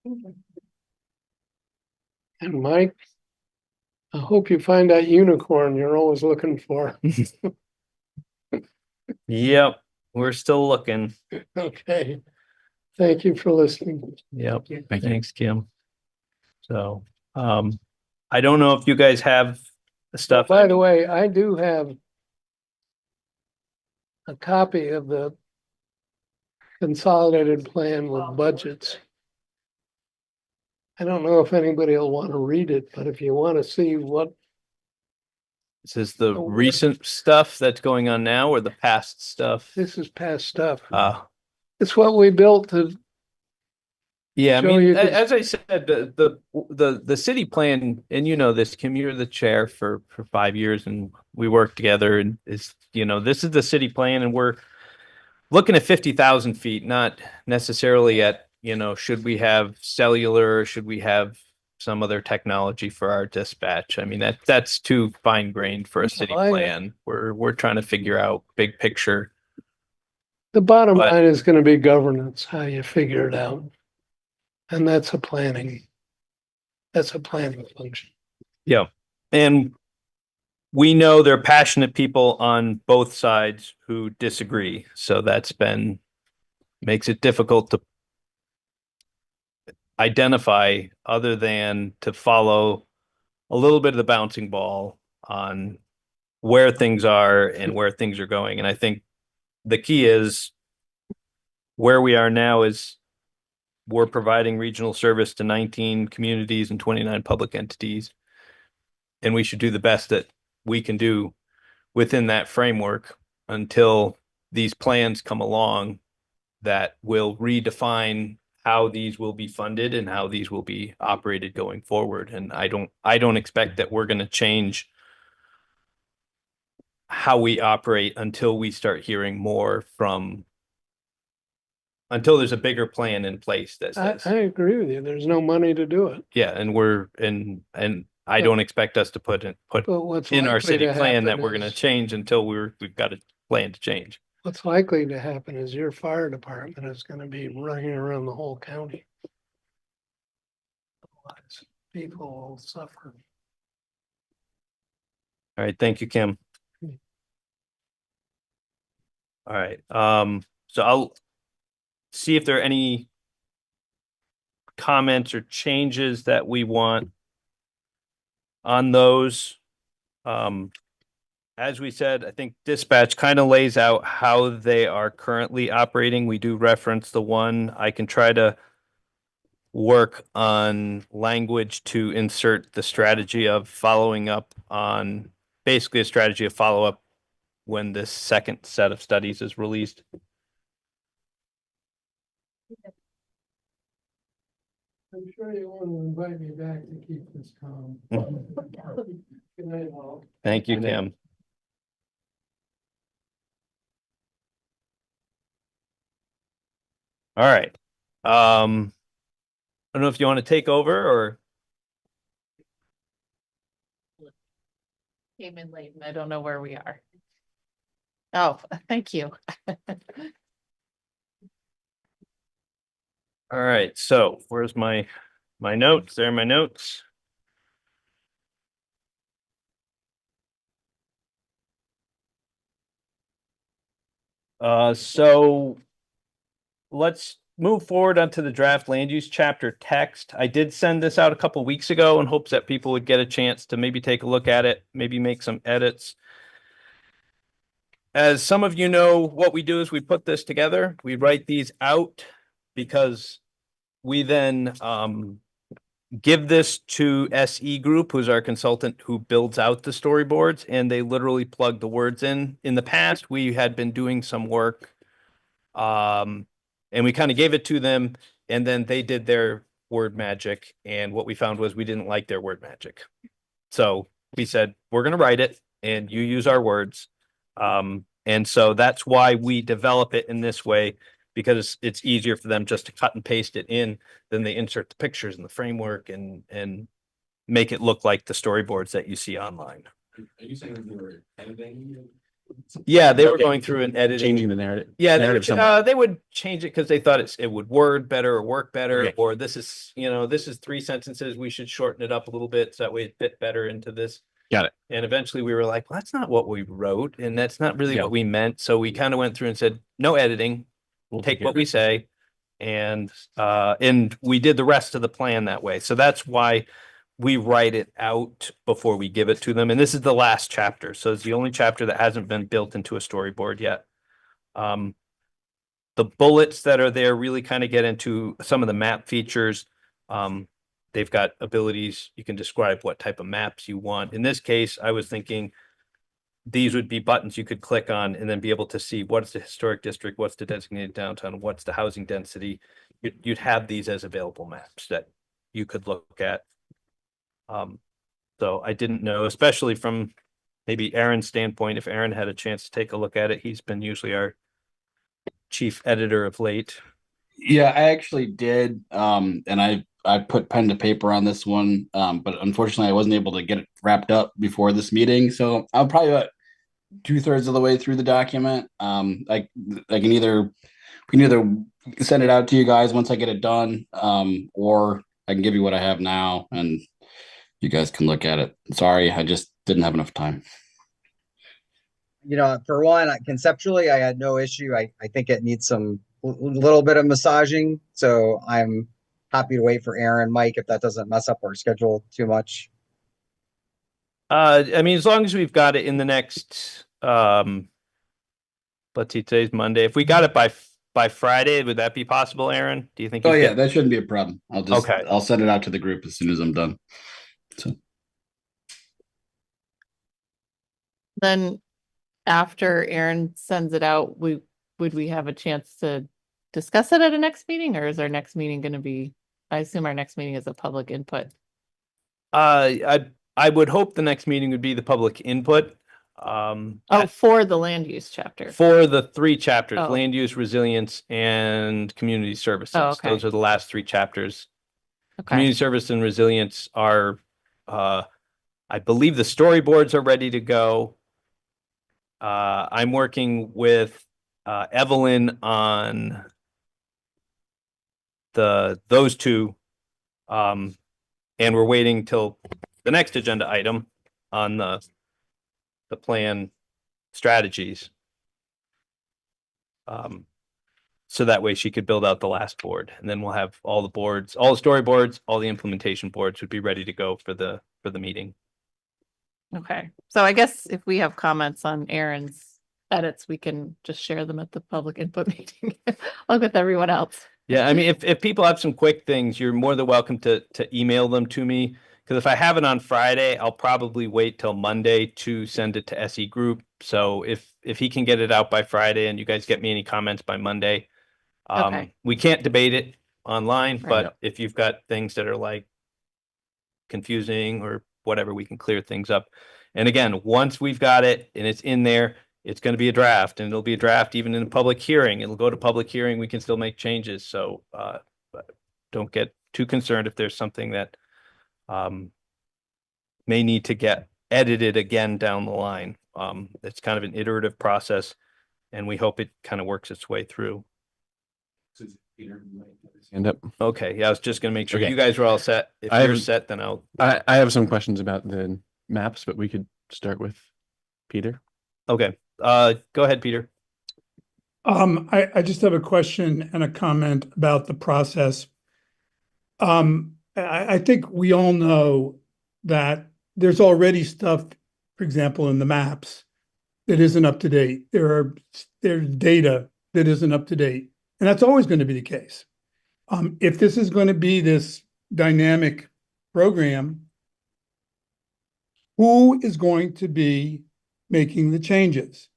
And Mike, I hope you find that unicorn you're always looking for. Yep, we're still looking. Okay. Thank you for listening. Yep, thanks, Kim. So, I don't know if you guys have the stuff. By the way, I do have a copy of the consolidated plan with budgets. I don't know if anybody will want to read it, but if you want to see what, This is the Oh, recent stuff that's going on now or the past stuff? this is past stuff. Uh, It's what we built to, yeah, I Joe, mean, you could- as I said, the city plan, and you know this, Kim, you're the chair for 5 years and we worked together and this is the city plan and we're looking at 50,000 feet, not necessarily at, should we have cellular, should we have some other technology for our dispatch? I mean, that's too fine grained for a city I- plan. We're trying to figure out big picture. the bottom But- line is going to be governance, how you figure it out. And that's a planning function. Yeah. And we know there are passionate people on both sides who disagree. So makes it difficult to identify other than to follow a little bit of the bouncing ball on where things are and where things are going. And I think the key is where we are now is we're providing regional service to 19 communities and 29 public entities. And we should do the best that we can do within that framework until these plans come along that will redefine how these will be funded and how these will be operated going forward. And I don't expect that we're going to change how we operate until we start hearing more until there's a bigger plan in place that I says, agree with you. There's no money to do it. yeah, and I don't expect us to put But what's in our likely city to plan that happen we're going to is- change until we've got a plan to change. What's likely to happen is your fire department is going to be running around the whole county. Otherwise, people will suffer. All right, thank you, Kim. Hmm. All right, so I'll see if there are any comments or changes that we want on those. As we said, I think dispatch kind of lays out how they are currently operating. We do reference the one. I can try to work on language to insert the strategy of following up on basically a strategy of follow up when this second set of studies is released. I'm sure you want to invite me back to keep this calm. Good night, all. Thank you, Kim. All right. I don't know if you want to take over or Came in late and I don't know where we are. Oh, thank you. all right. So where's my notes? There are my notes. So let's move forward onto the draft land use chapter text. I did send this out a couple weeks ago in hopes that people would get a chance to maybe take a look at it, maybe make some edits. As some of you know, what we do is we put this together, we write these out because we then give this to SE Group, who's our consultant who builds out the storyboards, and they literally plug the words in. In the past, we had been doing some work And we kind of gave it to them, and then they did their word magic. And what we found was we didn't like their word magic. So we said, we're going to write it and you use our words. And so that's why we develop it in this way, because it's easier for them just to cut and paste it in than they insert the pictures in the framework and make it look like the storyboards that you see online. Are you saying that they were editing? Yeah, they were going through and editing. Changing the narrative. Yeah, narrative somewhat. they would change it because they thought it would word better or work better, Okay. or this is 3 sentences. We should shorten it up a little bit so that way it fit better into this. Got it. And eventually we were like, well, that's not what we wrote, and that's not really Yeah. what we meant. So we kind of went through and said, no editing, We'll take care what of we it. say, and we did the rest of the plan that way. So that's why we write it out before we give it to them. And this is the last chapter. So it's the only chapter that hasn't been built into a storyboard yet. The bullets that are there really kind of get into some of the map features. They've got abilities. You can describe what type of maps you want. In this case, I was thinking these would be buttons you could click on and then be able to see what's the historic district, what's the designated downtown, what's the housing density. You'd have these as available maps that you could look at. So I didn't know, especially from maybe Aaron's standpoint, if Aaron had a chance to take a look at it. He's been usually our chief editor of late. Yeah, I actually did. And I put pen to paper on this one. But unfortunately I wasn't able to get it wrapped up before this meeting. So I'm probably about 2/3 of the way through the document. I can either send it out to you guys once I get it done, or I can give you what I have now and you guys can look at it. Sorry, I just didn't have enough time. For one, conceptually, I had no issue. I think it needs some little bit of massaging. So I'm happy to wait for Aaron, Mike, if that doesn't mess up our schedule too much. I mean, as long as we've got it in the next, let's see, today's Monday. If we got it by Friday, would that be possible, Aaron? Do you think? Oh yeah, that shouldn't be a problem. Okay. I'll send it out to the group as soon as I'm done. So Then after Aaron sends it out, would we have a chance to discuss it at a next meeting, or is our next meeting going to be, I assume our next meeting is a public input? I would hope the next meeting would be the public input. For the land use chapter. For the 3 chapters, Oh. land use, resilience, and community services. Oh, okay. Those are the last 3 chapters. Okay. Community service and resilience are, I believe the storyboards are ready to go. I'm working with Evelyn on those 2. And we're waiting till the next agenda item on the plan strategies. So that way she could build out the last board, and then we'll have all the boards, all the storyboards, all the implementation boards would be ready to go for the meeting. Okay. So I guess if we have comments on Aaron's edits, we can just share them at the public input meeting along with everyone else. Yeah, I mean, if people have some quick things, you're more than welcome to email them to me. Because if I have it on Friday, I'll probably wait till Monday to send it to SE Group. So if he can get it out by Friday and you guys get me any comments by Monday, Okay. we can't debate it online, Right. but if you've got things that are like confusing or whatever, we can clear things up. And again, once we've got it and it's in there, it's going to be a draft, and it'll be a draft even in a public hearing. It'll go to public hearing. We can still make changes. So but don't get too concerned if there's something that may need to get edited again down the line. It's kind of an iterative process, and we hope it kind of works its way through. Stand up. Okay, yeah, I was just gonna make sure Okay. you guys are all set. If I you're have- set, then I'll. I have some questions about the maps, but we could start with Peter. Okay, go ahead, Peter. I just have a question and a comment about the process. I think we all know that there's already stuff, for example, in the maps that isn't up to date. There's data that isn't up to date, and that's always going to be the case. If this is going to be this dynamic program, who is going to be making the changes?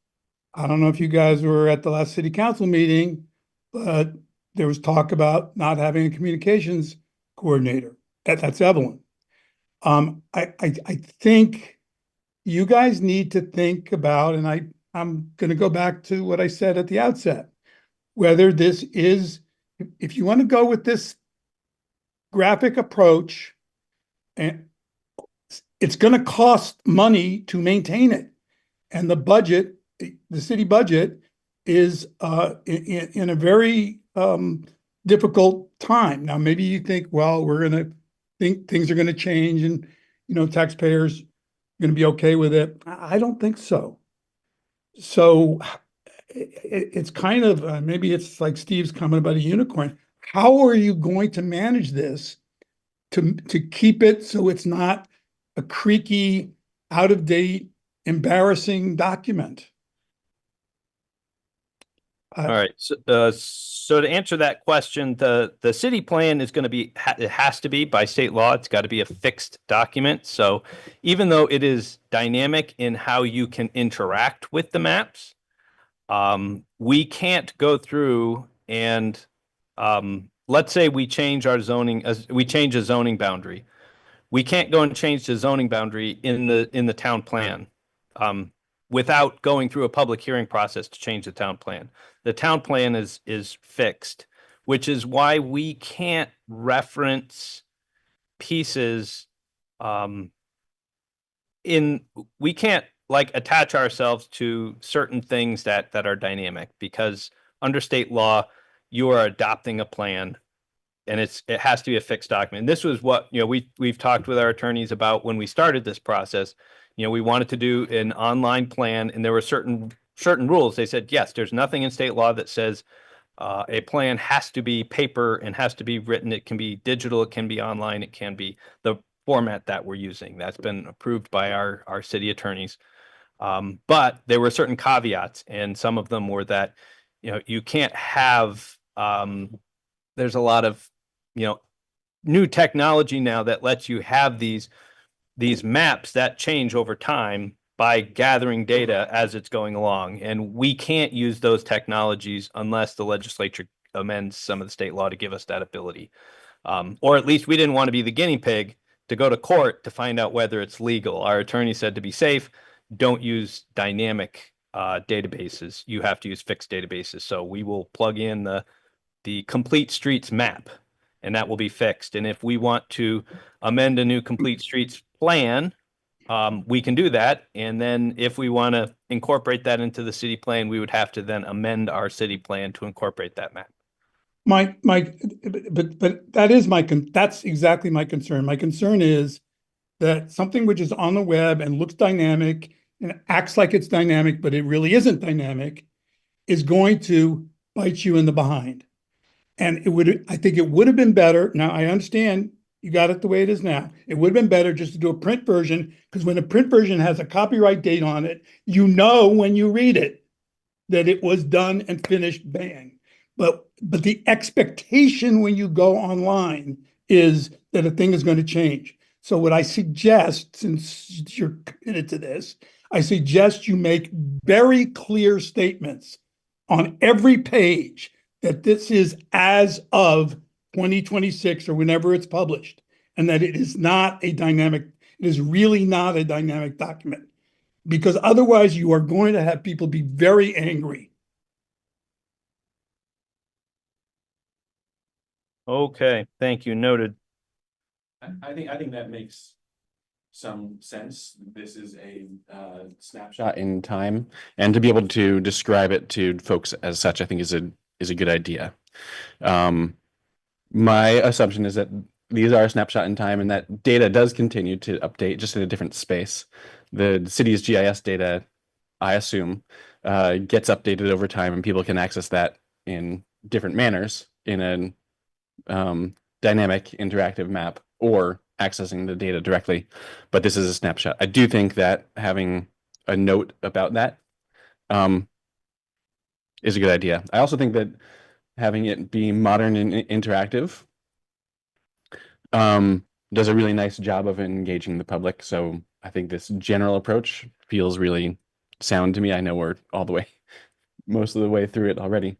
I don't know if you guys were at the last city council meeting, but there was talk about not having a communications coordinator. That's Evelyn. I think you guys need to think about, and I'm going to go back to what I said at the outset, whether this is, if you want to go with this graphic approach, and it's going to cost money to maintain it. And the budget, the city budget is in a very difficult time. Now, maybe you think, well, we're going to think things are going to change and, taxpayers are going to be okay with it. I don't think so. So it's kind of, maybe it's like Steve's comment about a unicorn. How are you going to manage this to keep it so it's not a creaky, out of date, embarrassing document? All right. So to answer that question, the city plan is going to be, it has to be by state law. It's got to be a fixed document. So even though it is dynamic in how you can interact with the maps, we can't go through and let's say we change our zoning, we change a zoning boundary. We can't go and change the zoning boundary in the town plan without going through a public hearing process to change the town plan. The town plan is fixed, which is why we can't reference pieces we can't like attach ourselves to certain things that are dynamic, because under state law you are adopting a plan and it has to be a fixed document. And this was what, we've talked with our attorneys about when we started this process. We wanted to do an online plan, and there were certain rules. They said, yes, there's nothing in state law that says a plan has to be paper and has to be written. It can be digital, it can be online, it can be the format that we're using. That's been approved by our city attorneys. But there were certain caveats, and some of them were that, you can't have, there's a lot of, new technology now that lets you have these maps that change over time by gathering data as it's going along. And we can't use those technologies unless the legislature amends some of the state law to give us that ability. Or at least we didn't want to be the guinea pig to go to court to find out whether it's legal. Our attorney said, to be safe, don't use dynamic databases. You have to use fixed databases. So we will plug in the complete streets map, and that will be fixed. And if we want to amend a new complete streets plan, we can do that. And then if we want to incorporate that into the city plan, we would have to then amend our city plan to incorporate that map. But that's exactly my concern. My concern is that something which is on the web and looks dynamic and acts like it's dynamic, but it really isn't dynamic, is going to bite you in the behind. And I think it would have been better. Now, I understand you got it the way it is now. It would have been better just to do a print version, because when a print version has a copyright date on it, when you read it that it was done and finished, bang. But the expectation when you go online is that a thing is going to change. So what I suggest, since you're committed to this, I suggest you make very clear statements on every page that this is as of 2026 or whenever it's published, and that it is really not a dynamic document, because otherwise you are going to have people be very angry. Okay, thank you. Noted. I think that makes some sense. This is a snapshot in time, and to be able to describe it to folks as such, I think is a good idea. My assumption is that these are a snapshot in time, and that data does continue to update, just in a different space. The city's GIS data, I assume, gets updated over time, and people can access that in different manners in a dynamic interactive map, or accessing the data directly. But this is a snapshot. I do think that having a note about that is a good idea. I also think that having it be modern and interactive does a really nice job of engaging the public. So I think this general approach feels really sound to me. I know we're all the way, most of the way through it already.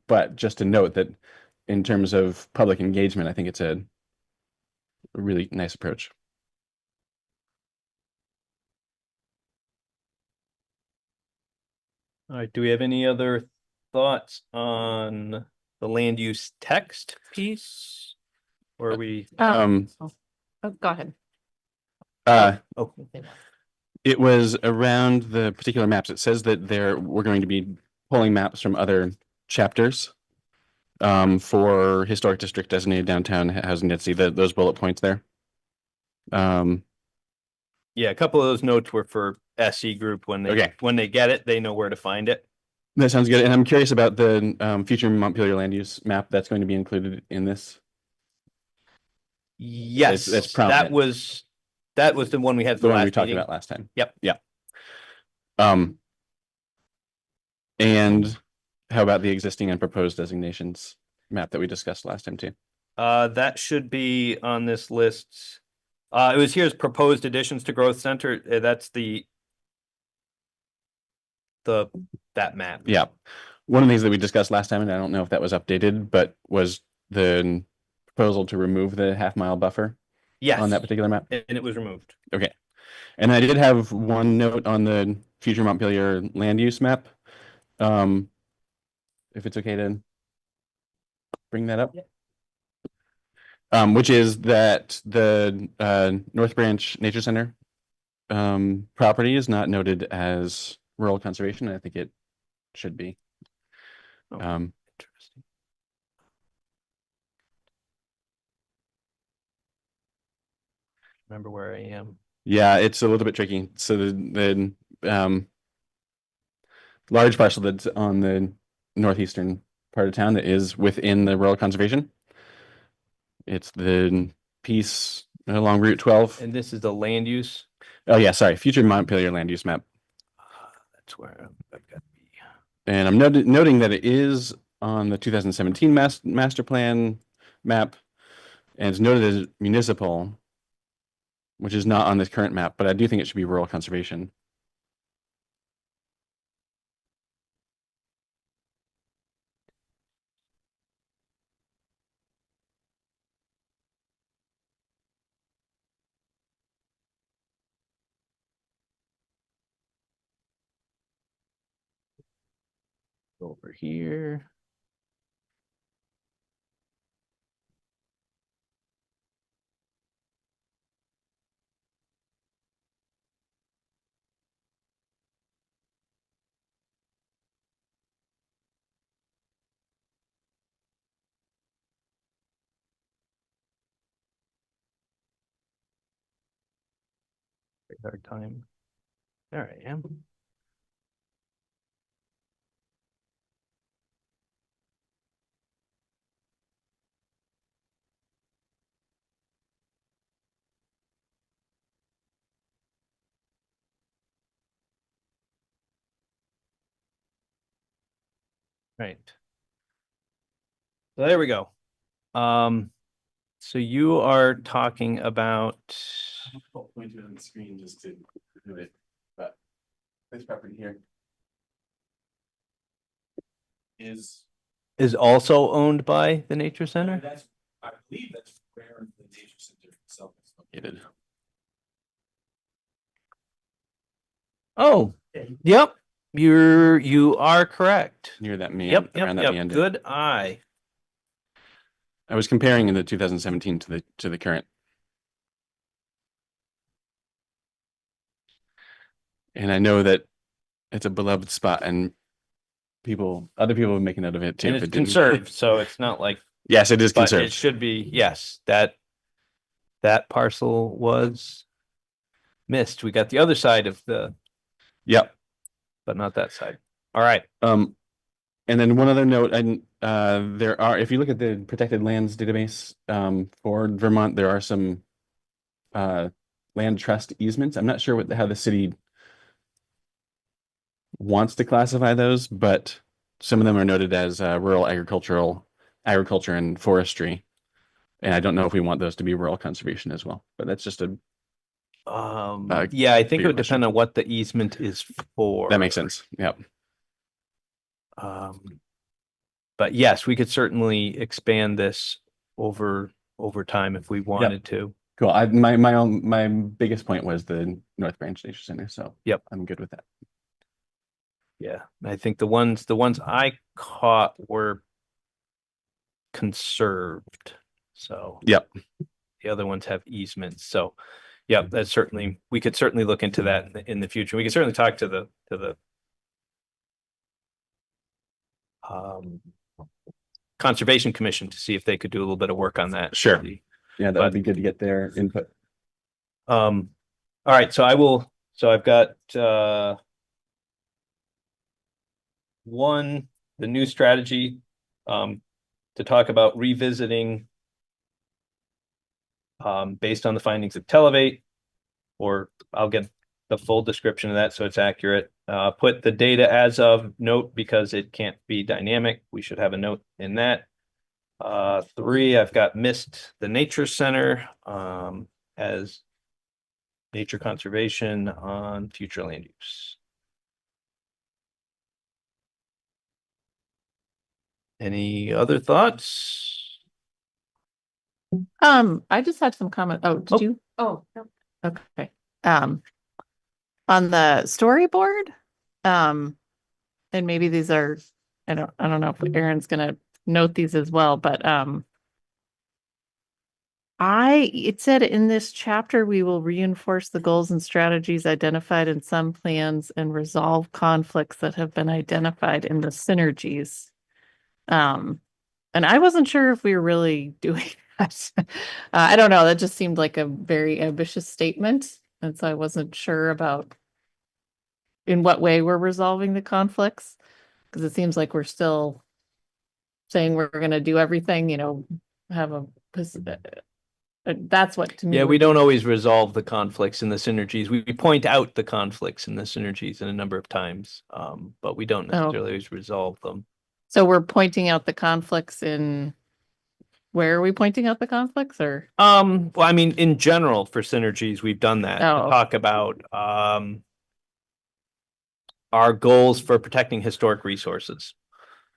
But just to note that in terms of public engagement, I think it's a really nice approach. All right, do we have any other thoughts on the land use text piece? Or are we, Oh, go ahead. oh, It was around the particular maps. It says that we're going to be pulling maps from other chapters for historic district designated downtown housing density, those bullet points there. yeah, a couple of those notes were for SE group. When Okay. they get it, they know where to find it. That sounds good. And I'm curious about the future Montpelier land use map that's going to be included in this. Yes, It's that prominent. was the one we had The the one we last talked meeting. about last time. Yep. Yeah. And how about the existing and proposed designations map that we discussed last time too? That should be on this list. It was here's proposed additions to growth center. That's that map. Yeah. One of the things that we discussed last time, and I don't know if that was updated, but was the proposal to remove the half-mile buffer Yes, on that particular map. and it was removed. Okay. And I did have one note on the future Montpelier land use map. If it's okay to bring that up. Which is that the North Branch Nature Center property is not noted as rural conservation. I think it should be. Oh, interesting. Remember where I am. Yeah, it's a little bit tricky. So the large parcel that's on the northeastern part of town that is within the rural conservation. It's the piece along Route 12. And this is the land use. Oh yeah, sorry, future Montpelier land use map. That's where I've got to be. And I'm noting that it is on the 2017 master plan map, and it's noted as municipal, which is not on this current map, but I do think it should be rural conservation. Over here. Very hard time. There I am. Right. So there we go. So you are talking about Point to it on the screen just to do it, but this property here is also owned by the nature center? I believe that's where the nature center itself is located. Oh, yep. You are correct. Near that mean Yep, around that yep. meander. Good eye. I was comparing in the 2017 to the current. And I know that it's a beloved spot and other people have making note of it too. And if it's it didn't. conserved, so it's not like, Yes, it is but it conserved. should be, yes, that parcel was missed. We got the other side of Yep. but not that side. All right. And then one other note, there are, if you look at the protected lands database for Vermont, there are some land trust easements. I'm not sure how the city wants to classify those, but some of them are noted as rural agriculture and forestry. And I don't know if we want those to be rural conservation as well, but that's just Yeah, I think it bigger would question. depend on what the easement is for. That makes sense. Yep. but yes, we could certainly expand this over time if we wanted to. Cool. My biggest point was the North Branch Nature Center, so Yep. I'm good with that. Yeah, I think the ones I caught were conserved. So Yep. the other ones have easements. So yeah, that's certainly, we could certainly look into that in the future. We could certainly talk to the um Conservation Commission to see if they could do a little bit of work on that. Sure. Yeah, that But- would be good to get their input. All right, so I've got one, the new strategy to talk about revisiting based on the findings of Televate, or I'll get the full description of that so it's accurate. Put the data as of note because it can't be dynamic. We should have a note in that. 3, I've got missed the nature center as nature conservation on future land use. Any other thoughts? I just had some comment. Oh, did you? Oh, no. Okay. On the storyboard, and maybe these are, I don't know if Aaron's gonna note these as well, but it said in this chapter, we will reinforce the goals and strategies identified in some plans and resolve conflicts that have been identified in the synergies. And I wasn't sure if we were really doing that. I don't know. That just seemed like a very ambitious statement. And so I wasn't sure about in what way we're resolving the conflicts, because it seems like we're still saying we're going to do everything, have that's what to me. Yeah, we don't always resolve the conflicts and the synergies. We point out the conflicts and the synergies in a number of times, but we don't necessarily always resolve them. So we're pointing out the conflicts where are we pointing out the conflicts or? Well, I mean, in general, for synergies, we've done that. Oh. To talk about our goals for protecting historic resources.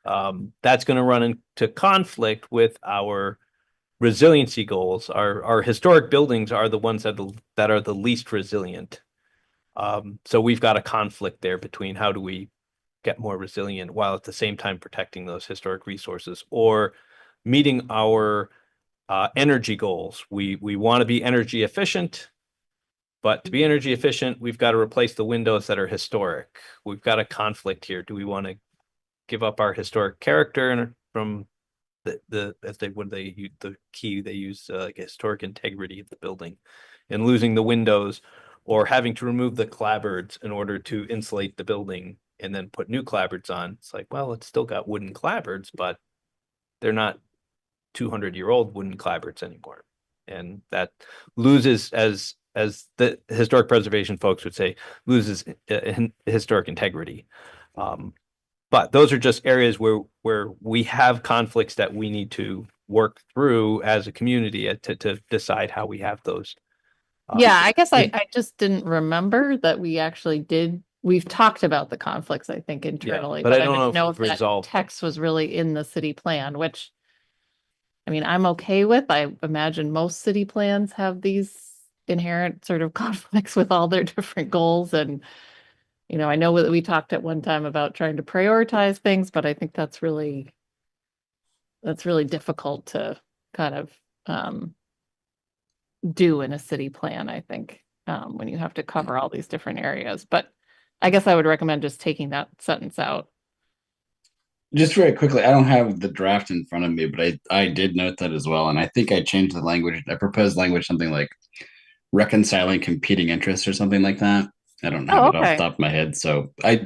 That's going to run into conflict with our resiliency goals. Our historic buildings are the ones that are the least resilient. So we've got a conflict there between how do we get more resilient while at the same time protecting those historic resources, or meeting our energy goals. We want to be energy efficient, but to be energy efficient, we've got to replace the windows that are historic. We've got a conflict here. Do we want to give up our historic character from the key they use like historic integrity of the building, and losing the windows, or having to remove the clapboards in order to insulate the building and then put new clapboards on? It's like, well, it's still got wooden clapboards, but they're not 200-year-old wooden clapboards anymore, and that loses, as the historic preservation folks would say, loses historic integrity. But those are just areas where we have conflicts that we need to work through as a community to decide how we have those. Yeah, I guess I just didn't remember that we actually did. We've talked about the conflicts, I think, internally, but I but I don't didn't know know if if we've that resolved them. text was really in the city plan, which I mean, I'm okay with. I imagine most city plans have these inherent sort of conflicts with all their different goals. And, I know that we talked at one time about trying to prioritize things, but I think that's really difficult to kind of do in a city plan, I think, when you have to cover all these different areas. But I guess I would recommend just taking that sentence out. Just very quickly, I don't have the draft in front of me, but I did note that as well. And I think I changed the language. I proposed language something like reconciling competing interests or something like that. I don't have it off the top of my head. So I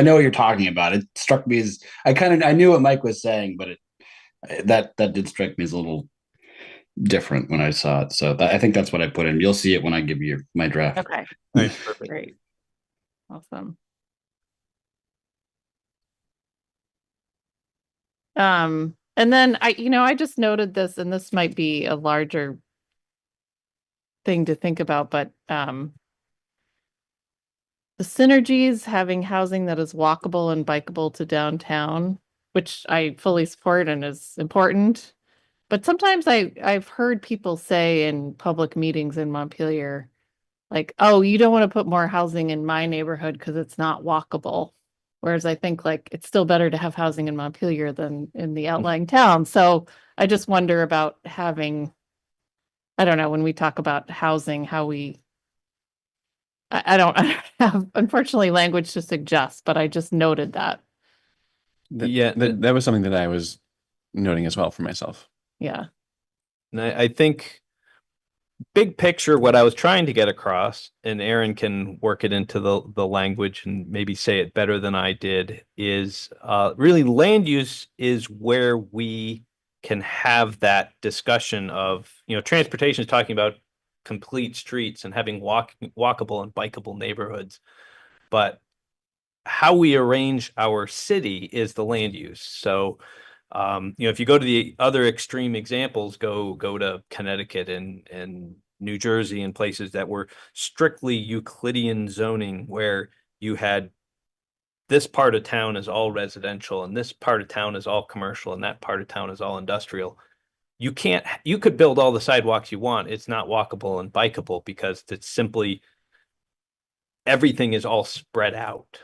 know what you're talking about. It struck me as I knew what Mike was saying, but that did strike me as a little different when I saw it. So I think that's what I put in. You'll see it when I give you my draft. Okay. Right, perfect. Great. Awesome. And then I just noted this, and this might be a larger thing to think about, but the synergies, having housing that is walkable and bikeable to downtown, which I fully support and is important. But sometimes I've heard people say in public meetings in Montpelier, like, oh, you don't want to put more housing in my neighborhood because it's not walkable. Whereas I think like it's still better to have housing in Montpelier than in the outlying town. So I just wonder about having, I don't know, when we talk about housing, how we, I don't, I don't have unfortunately language to suggest, but I just noted that. Yeah, that was something that I was noting as well for myself. Yeah. and I think big picture, what I was trying to get across, and Aaron can work it into the language and maybe say it better than I did, is really land use is where we can have that discussion of, transportation is talking about complete streets and having walkable and bikeable neighborhoods. But how we arrange our city is the land use. So, if you go to the other extreme examples, go to Connecticut and New Jersey and places that were strictly Euclidean zoning, where you had this part of town is all residential and this part of town is all commercial and that part of town is all industrial. You could build all the sidewalks you want. It's not walkable and bikeable because it's simply everything is all spread out.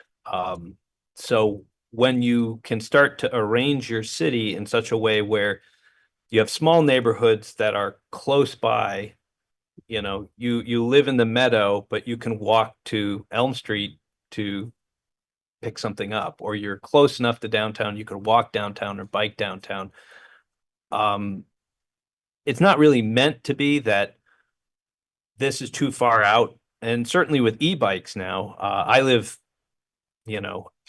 So when you can start to arrange your city in such a way where you have small neighborhoods that are close by, you live in the meadow, but you can walk to Elm Street to pick something up, or you're close enough to downtown, you could walk downtown or bike downtown. It's not really meant to be that this is too far out. And certainly with e-bikes now, I live,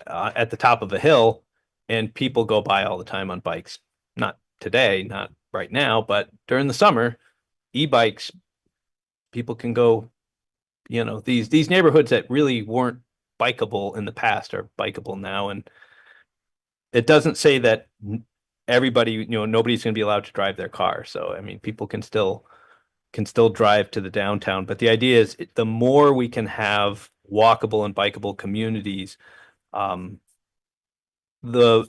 at the top of a hill, and people go by all the time on bikes. Not today, not right now, but during the summer, e-bikes, people can go, these neighborhoods that really weren't bikeable in the past are bikeable now. And it doesn't say that everybody, nobody's going to be allowed to drive their car. So, I mean, people can still drive to the downtown. But the idea is the more we can have walkable and bikeable communities, the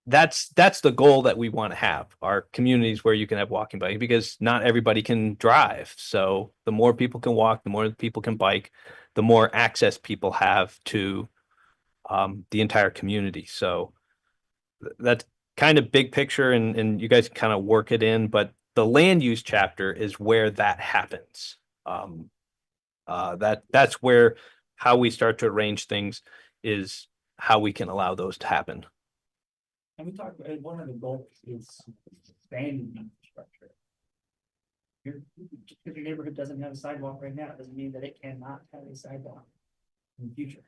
that's the goal that we want to have, are communities where you can have walking bike, because not everybody can drive. So the more people can walk, the more people can bike, the more access people have to the entire community. So that's kind of big picture, and you guys kind of work it in, but the land use chapter is where that happens. That's where how we start to arrange things is how we can allow those to happen. And we talked about one of the goals is expanding infrastructure. If your neighborhood doesn't have a sidewalk right now, it doesn't mean that it cannot have a sidewalk in the future.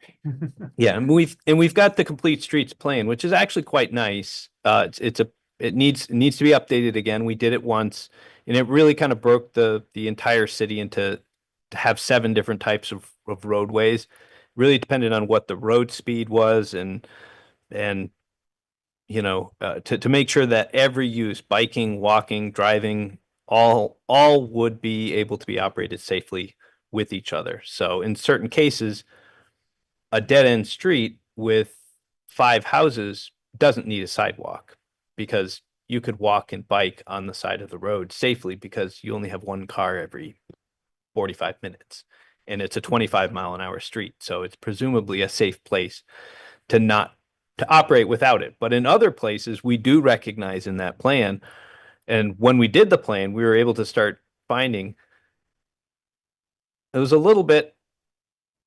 Yeah, and we've got the complete streets plan, which is actually quite nice. It needs to be updated again. We did it once, and it really kind of broke the entire city into to have 7 different types of roadways. Really depended on what the road speed was, and to make sure that every use, biking, walking, driving, all would be able to be operated safely with each other. So in certain cases, a dead end street with 5 houses doesn't need a sidewalk, because you could walk and bike on the side of the road safely, because you only have one car every 45 minutes, and it's a 25-mile-an-hour street. So it's presumably a safe place to operate without it. But in other places, we do recognize in that plan. And when we did the plan, we were able to start finding it was a little bit,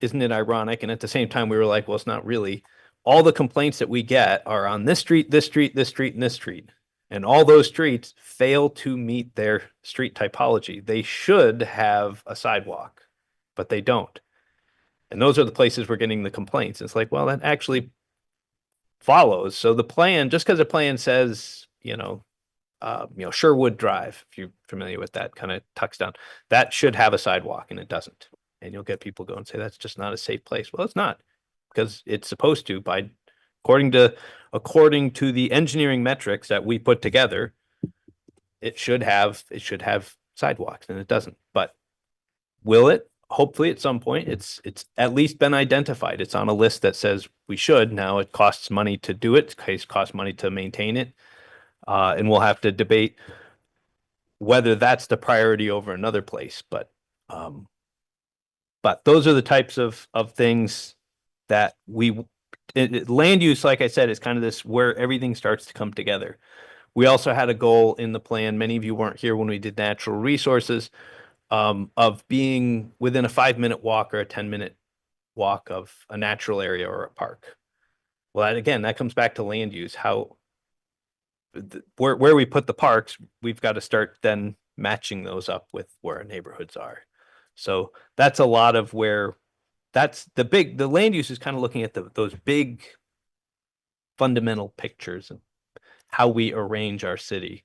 isn't it ironic? And at the same time, we were like, well, it's not really. All the complaints that we get are on this street, this street, this street, and this street. And all those streets fail to meet their street typology. They should have a sidewalk, but they don't. And those are the places we're getting the complaints. It's like, well, that actually follows. So the plan, just because a plan says, Sherwood Drive, if you're familiar with that, kind of tucks down, that should have a sidewalk, and it doesn't. And you'll get people go and say that's just not a safe place. Well, it's not, because it's supposed to, by according to the engineering metrics that we put together, it should have sidewalks, and it doesn't. But will it? hopefully at some point it's at least been identified. It's on a list that says we should. Now it costs money to do it. It costs money to maintain it. And we'll have to debate whether that's the priority over another place. But those are the types of things that land use, like I said, is kind of this where everything starts to come together. We also had a goal in the plan. Many of you weren't here when we did natural resources, of being within a 5-minute walk or a 10-minute walk of a natural area or a park. Well, again, that comes back to land use. Where we put the parks, we've got to start then matching those up with where our neighborhoods are. So that's a lot of where the land use is kind of looking at those big fundamental pictures and how we arrange our city.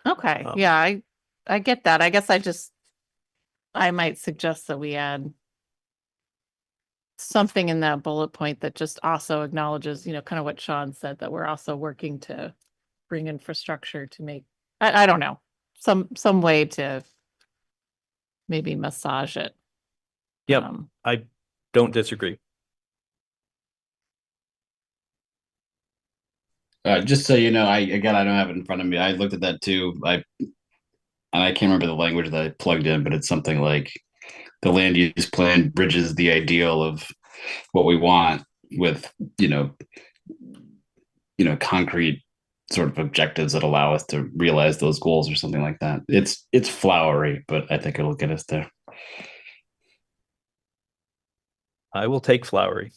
Okay, Um, yeah, I get that. I guess I might suggest that we add something in that bullet point that just also acknowledges, kind of what Sean said, that we're also working to bring infrastructure to make, I don't know, some way to maybe massage it. Yep, Um, I don't disagree. Just so you know, I don't have it in front of me. I looked at that too. I can't remember the language that I plugged in, but it's something like the land use plan bridges the ideal of what we want with, concrete sort of objectives that allow us to realize those goals or something like that. It's flowery, but I think it'll get us there. I will take flowery.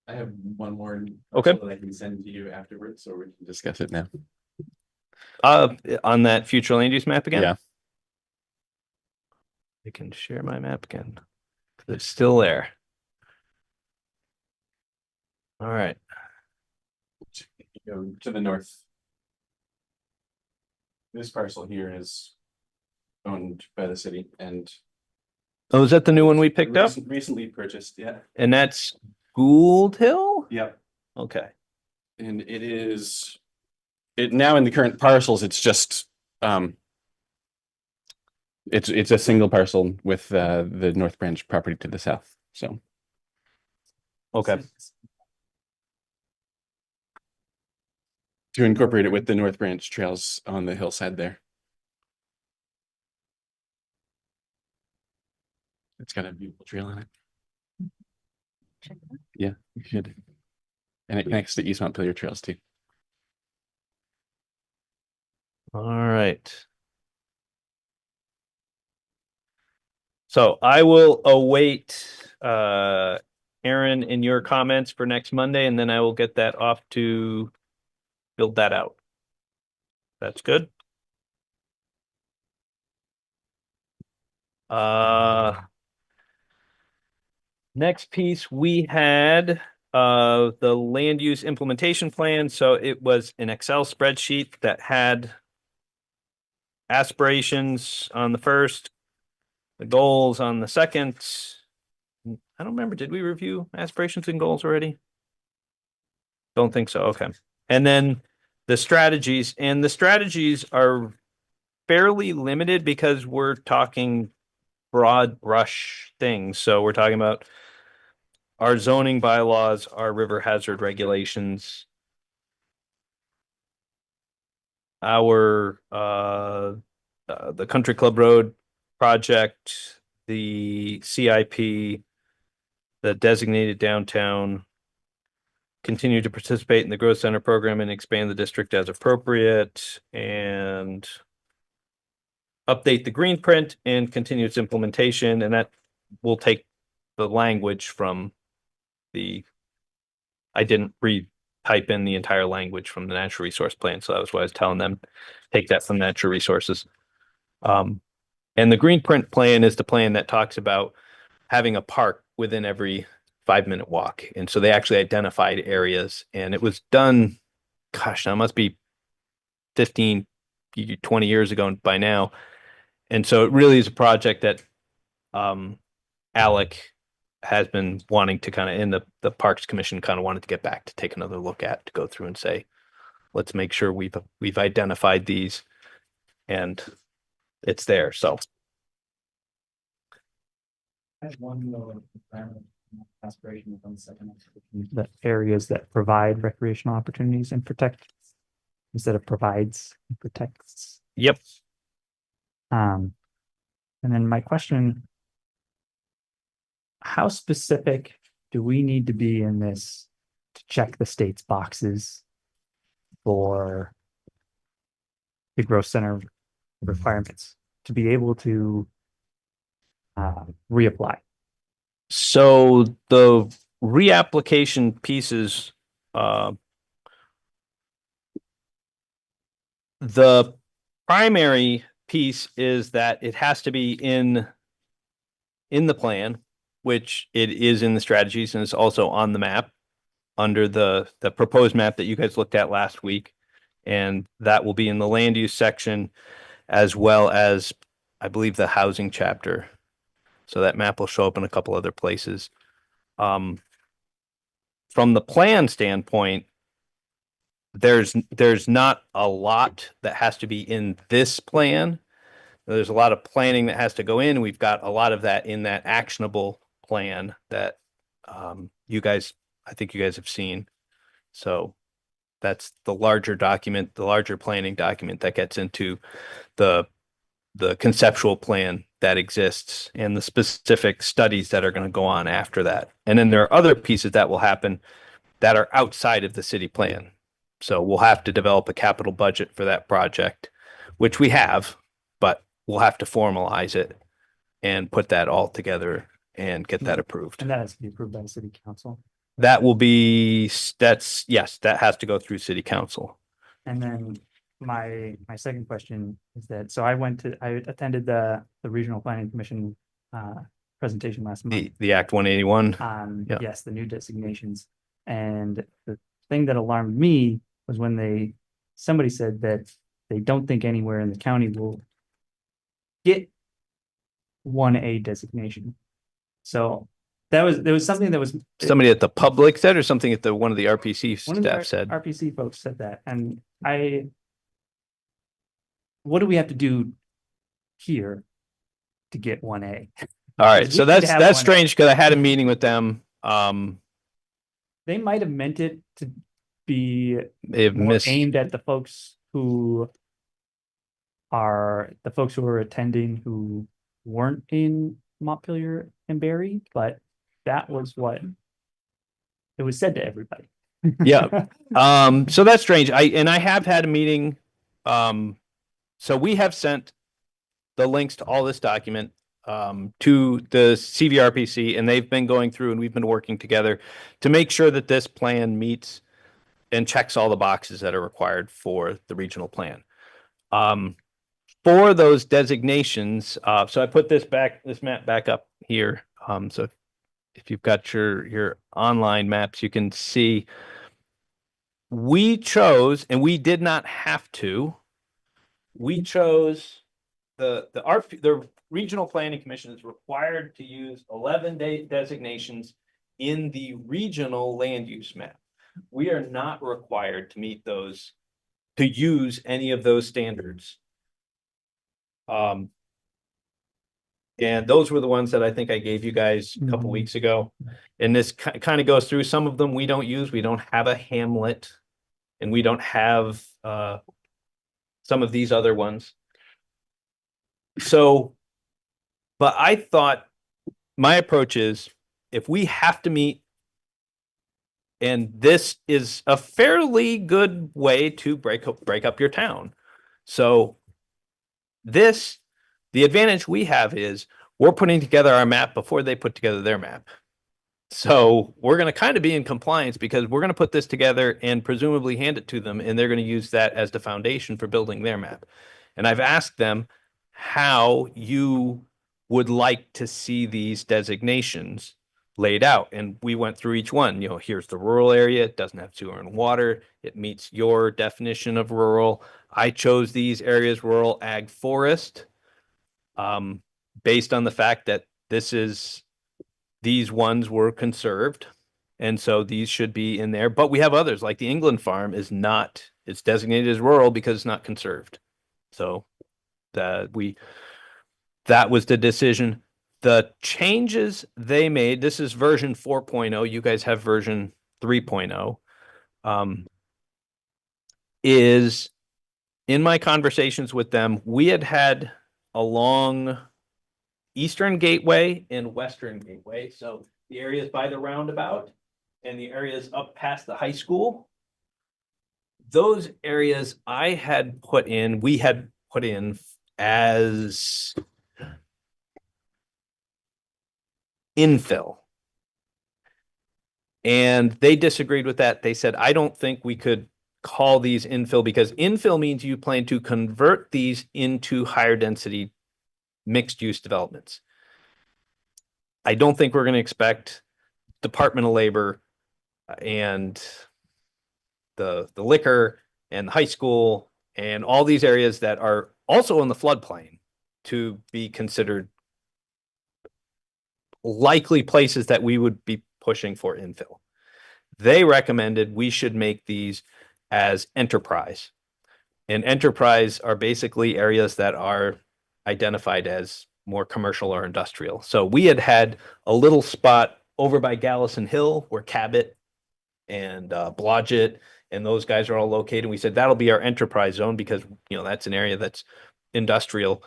I have one more Okay. that I can send to you afterwards, so we can discuss it now. On that future land use map again? Yeah. I can share my map again. It's still there. All right. Go to the north. This parcel here is owned by the city and Oh, is that the new one we picked up? recently purchased. Yeah. And that's Gould Hill? Yep. Okay. And it now in the current parcels, it's just it's a single parcel with the North Branch property to the south. So Okay. to incorporate it with the North Branch trails on the hillside there. It's got a beautiful trail on it. Yeah, you should. And it connects to East Montpelier trails too. All right. So I will await Aaron in your comments for next Monday, and then I will get that off to build that out. That's good. Next piece we had the land use implementation plan. So it was an Excel spreadsheet that had aspirations on the first, the goals on the second. I don't remember, did we review aspirations and goals already? Don't think so. Okay. And then the strategies, and the strategies are fairly limited because we're talking broad brush things. So we're talking about our zoning bylaws, our river hazard regulations, our the Country Club Road project, the CIP, the designated downtown, continue to participate in the growth center program and expand the district as appropriate, and update the green print and continue its implementation. And that will take the language from I didn't type in the entire language from the natural resource plan. So that was what I was telling them, take that from natural resources. And the green print plan is the plan that talks about having a park within every 5-minute walk. And so they actually identified areas, and it was done, gosh, now it must be 15, 20 years ago by now. And so it really is a project that Alec has been wanting to kind of, in the Parks Commission kind of wanted to get back to take another look at, to go through and say, let's make sure we've identified these and it's there. So I have one little aspiration on the second. The areas that provide recreational opportunities and protect instead of provides and protects. Yep. And then my question, how specific do we need to be in this to check the state's boxes for the growth center requirements to be able to reapply? So the reapplication pieces, the primary piece is that it has to be in the plan, which it is in the strategies, and it's also on the map under the proposed map that you guys looked at last week. And that will be in the land use section as well as, I believe, the housing chapter. So that map will show up in a couple other places. From the plan standpoint, there's not a lot that has to be in this plan. There's a lot of planning that has to go in. We've got a lot of that in that actionable plan that you guys, I think you guys have seen. So that's the larger document, the larger planning document that gets into the conceptual plan that exists and the specific studies that are going to go on after that. And then there are other pieces that will happen that are outside of the city plan. So we'll have to develop a capital budget for that project, which we have, but we'll have to formalize it and put that all together and get that approved. And that has to be approved by the city council. That will be, yes, that has to go through city council. And then my second question is that, so I attended the regional planning commission presentation last month. The Act 181. Yeah. Yes, the new designations. And the thing that alarmed me was when somebody said that they don't think anywhere in the county will get 1A designation. So there was something that was Somebody at the public said, or something at one of the RPC one of the staff said. RPC folks said that, and what do we have to do here to get 1A? All right, so that's 1A. strange because I had a meeting with them. They might have meant it to be They've more missed. aimed at the folks who are attending who weren't in Montpelier and Barrie, but that was what it was said to everybody. Yeah. So that's strange. I have had a meeting. So we have sent the links to all this document to the CVRPC, and they've been going through and we've been working together to make sure that this plan meets and checks all the boxes that are required for the regional plan. For those designations, so I put this map back up here. So if you've got your online maps, you can see we chose, and we did not have to, we chose the Regional Planning Commission is required to use 11 designations in the regional land use map. We are not required to meet those, to use any of those standards. And those were the ones that I think I gave you guys a couple weeks ago. And this kind of goes through some of them we don't use. We don't have a hamlet, and we don't have some of these other ones. So, but I thought my approach is if we have to meet, and this is a fairly good way to break up your town. So the advantage we have is we're putting together our map before they put together their map. So we're going to kind of be in compliance because we're going to put this together and presumably hand it to them, and they're going to use that as the foundation for building their map. And I've asked them how you would like to see these designations laid out. And we went through each one. Here's the rural area. It doesn't have sewer and water. It meets your definition of rural. I chose these areas, rural ag forest, based on the fact that these ones were conserved. And so these should be in there, but we have others like the England farm it's designated as rural because it's not conserved. So that was the decision. The changes they made, this is version 4.0, you guys have version 3.0, is in my conversations with them, we had along Eastern Gateway and Western Gateway, so the areas by the roundabout and the areas up past the high school. Those areas we had put in as infill. And they disagreed with that. They said, I don't think we could call these infill because infill means you plan to convert these into higher density mixed use developments. I don't think we're going to expect Department of Labor and the liquor and the high school and all these areas that are also in the floodplain to be considered likely places that we would be pushing for infill. They recommended we should make these as enterprise. And enterprise are basically areas that are identified as more commercial or industrial. So we had a little spot over by Gallison Hill where Cabot and Blodgett and those guys are all located. We said that'll be our enterprise zone because that's an area that's industrial.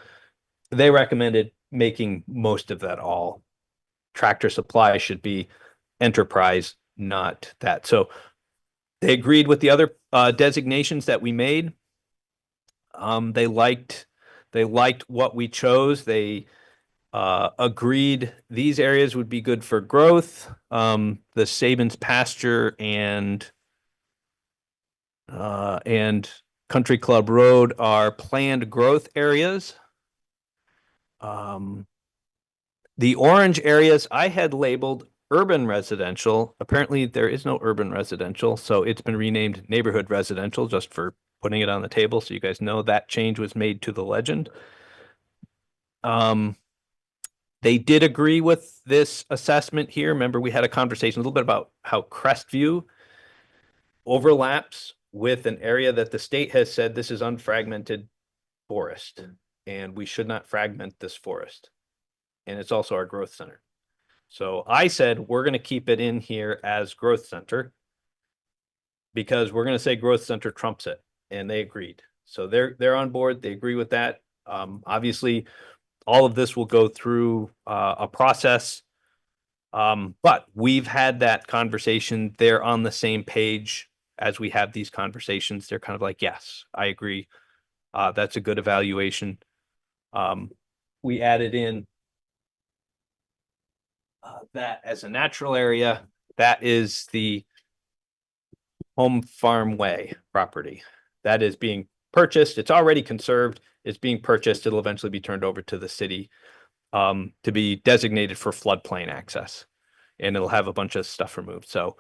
They recommended making most of that all Tractor Supply should be enterprise, not that. So they agreed with the other designations that we made. They liked what we chose. They agreed these areas would be good for growth. The Sabins pasture and Country Club Road are planned growth areas. The orange areas I had labeled urban residential. Apparently there is no urban residential, so it's been renamed neighborhood residential just for putting it on the table so you guys know that change was made to the legend. They did agree with this assessment here. Remember, we had a conversation a little bit about how Crestview overlaps with an area that the state has said this is unfragmented forest, and we should not fragment this forest. And it's also our growth center. So I said, we're going to keep it in here as growth center because we're going to say growth center trumps it. And they agreed. So they're on board. They agree with that. Obviously, all of this will go through a process. But we've had that conversation. They're on the same page as we have these conversations. They're kind of like, yes, I agree. That's a good evaluation. We added in that as a natural area. That is the Home Farm Way property that is being purchased. It's already conserved. It's being purchased. It'll eventually be turned over to the city to be designated for floodplain access, and it'll have a bunch of stuff removed. So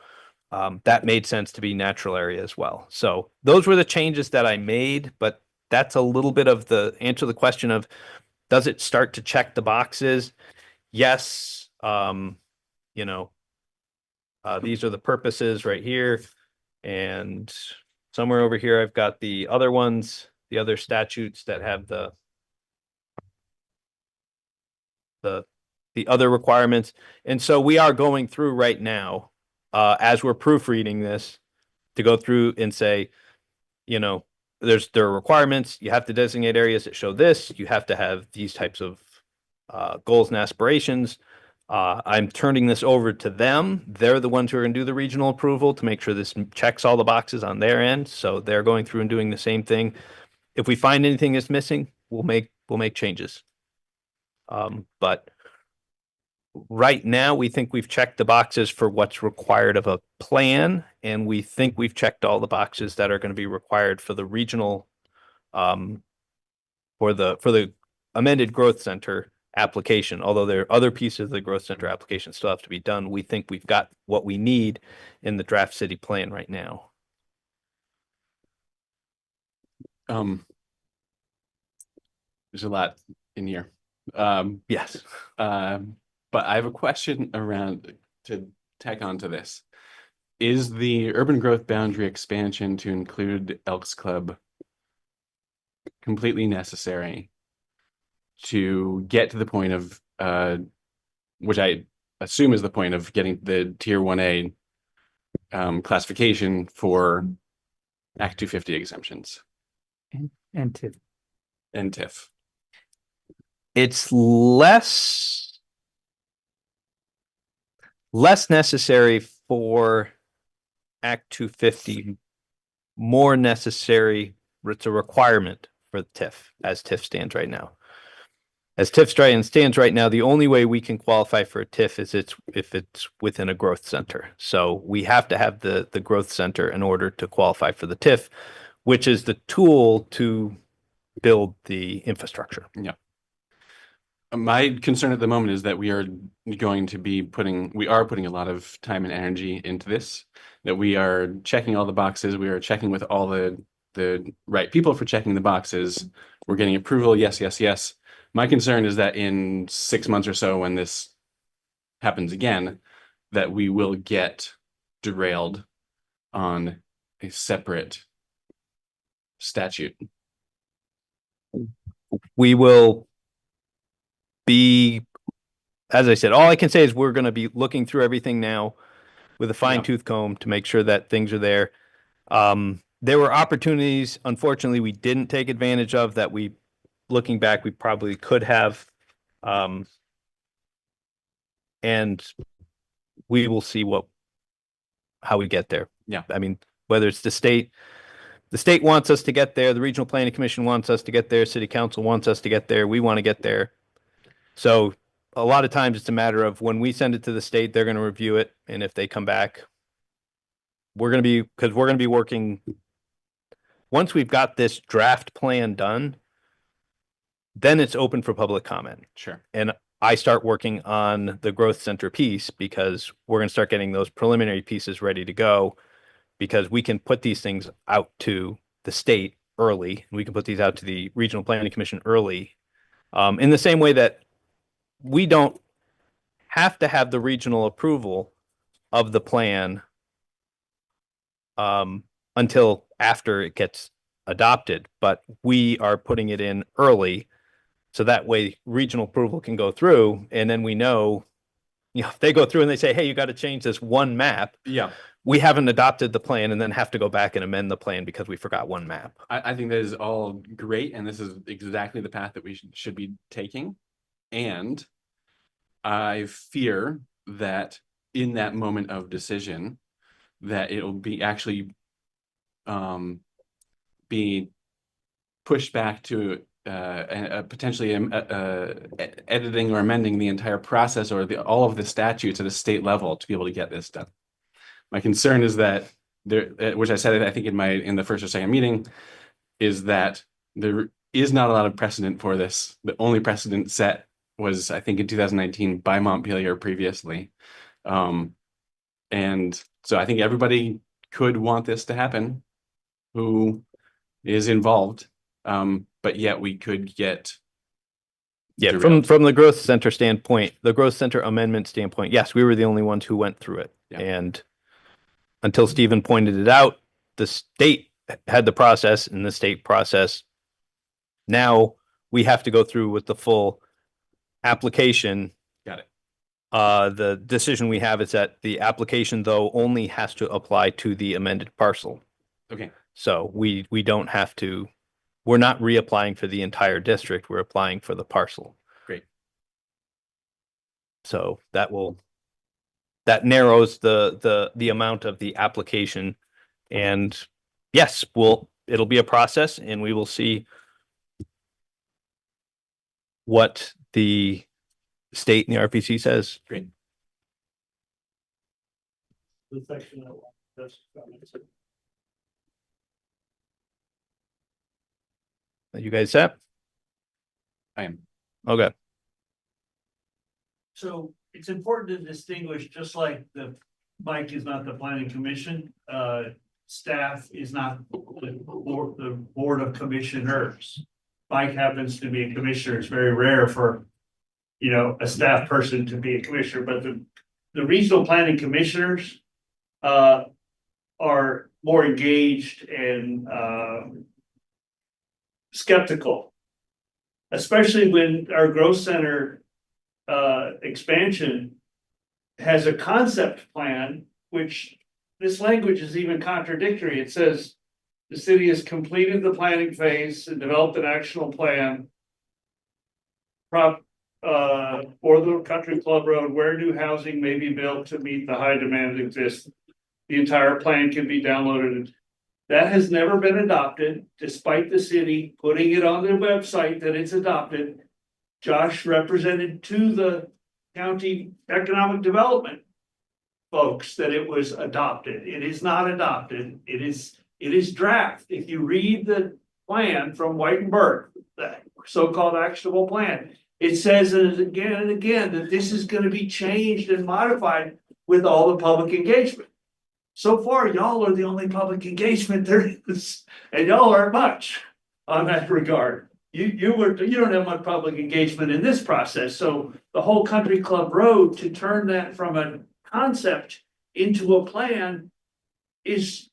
that made sense to be natural area as well. So those were the changes that I made, but that's a little bit of the answer to the question of, does it start to check the boxes? Yes. These are the purposes right here. And somewhere over here, I've got the other ones, the other statutes that have the other requirements. And so we are going through right now, as we're proofreading this, to go through and say, there are requirements. You have to designate areas that show this. You have to have these types of goals and aspirations. I'm turning this over to them. They're the ones who are going to do the regional approval to make sure this checks all the boxes on their end. So they're going through and doing the same thing. If we find anything that's missing, we'll make changes. But right now, we think we've checked the boxes for what's required of a plan, and we think we've checked all the boxes that are going to be required for the regional, for the amended growth center application. Although there are other pieces of the growth center application still have to be done, we think we've got what we need in the draft city plan right now. There's a lot in here. Yes. But I have a question around to tack onto this. Is the urban growth boundary expansion to include Elks Club completely necessary to get to the point of which I assume is the point of getting the tier 1A classification for Act 250 exemptions And TIF. and TIF. It's less necessary for Act 250, more necessary. It's a requirement for the TIF as TIF stands right now. As TIF stands right now, the only way we can qualify for a TIF is if it's within a growth center. So we have to have the growth center in order to qualify for the TIF, which is the tool to build the infrastructure. Yeah. My concern at the moment is that we are putting a lot of time and energy into this, that we are checking all the boxes. We are checking with all the right people for checking the boxes. We're getting approval. Yes, yes, yes. My concern is that in 6 months or so, when this happens again, that we will get derailed on a separate statute. We will be, as I said, all I can say is we're going to be looking through everything now with a fine tooth comb to make sure that things are there. There were opportunities, unfortunately, we didn't take advantage of that looking back, we probably could have. And we will see how we get there. Yeah. I mean, whether it's the state wants us to get there, the Regional Planning Commission wants us to get there, City Council wants us to get there, we want to get there. So a lot of times it's a matter of when we send it to the state, they're going to review it. And if they come back, we're going to be working. Once we've got this draft plan done, then it's open for public comment. Sure. And I start working on the growth center piece because we're going to start getting those preliminary pieces ready to go, because we can put these things out to the state early. We can put these out to the Regional Planning Commission early. In the same way that we don't have to have the regional approval of the plan until after it gets adopted, but we are putting it in early. So that way regional approval can go through, and then we know, if they go through and they say, hey, you got to change this one map. Yeah. We haven't adopted the plan and then have to go back and amend the plan because we forgot one map. I think that is all great, and this is exactly the path that we should be taking. And I fear that in that moment of decision, that it'll be actually be pushed back to potentially editing or amending the entire process or all of the statutes at a state level to be able to get this done. My concern is that there, which I said I think in the first or second meeting, is that there is not a lot of precedent for this. The only precedent set was, I think, in 2019 by Montpelier previously. And so I think everybody could want this to happen who is involved. But yet we could get from the growth center standpoint, the growth center amendment standpoint, yes, we were the only ones who went through it. Yeah. And until Stephen pointed it out, the state had the process, and the state process. Now we have to go through with the full application. Got it. The decision we have is that the application, though, only has to apply to the amended parcel. Okay. So we don't have to, we're not reapplying for the entire district, we're applying for the parcel. Great. So that narrows the amount of the application. And yes, it'll be a process, and we will see what the state and the RPC says. Great. The section that that's You guys set? I am. Okay. So it's important to distinguish, just like Mike is not the planning commission, staff is not the board of commissioners. Mike happens to be a commissioner. It's very rare for, a staff person to be a commissioner, but the regional planning commissioners are more engaged and skeptical, especially when our growth center expansion has a concept plan, which this language is even contradictory. It says the city has completed the planning phase and developed an actionable plan for the Country Club Road where new housing may be built to meet the high demand that exists. The entire plan can be downloaded. That has never been adopted, despite the city putting it on their website that it's adopted. Josh represented to the county economic development folks that it was adopted. It is not adopted. It is draft. If you read the plan from Whitenberg, the so-called actionable plan, it says it again and again that this is going to be changed and modified with all the public engagement. So far, y'all are the only public engagement there is, and y'all aren't much on that regard. You don't have much public engagement in this process. So the whole Country Club Road, to turn that from a concept into a plan, is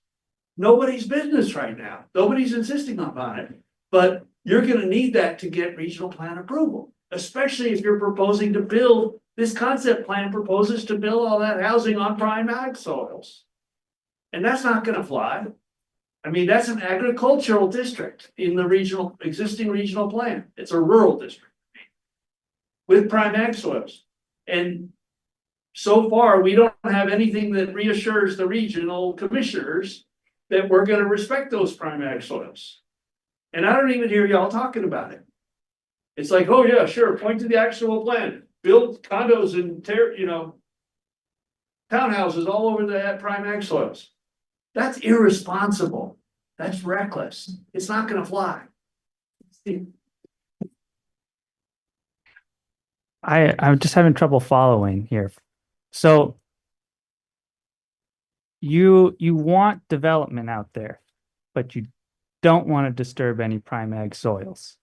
nobody's business right now. Nobody's insisting on it, but you're going to need that to get regional plan approval, especially if you're proposing to build. This concept plan proposes to build all that housing on prime ag soils. And that's not going to fly. I mean, that's an agricultural district in the existing regional plan. It's a rural district with prime ag soils. And so far, we don't have anything that reassures the regional commissioners that we're going to respect those prime ag soils. And I don't even hear y'all talking about it. It's like, oh yeah, sure, point to the actual plan, build condos and townhouses all over the prime ag soils. That's irresponsible. That's reckless. It's not going to fly. I'm just having trouble following here. So you want development out there, but you don't want to disturb any prime ag soils.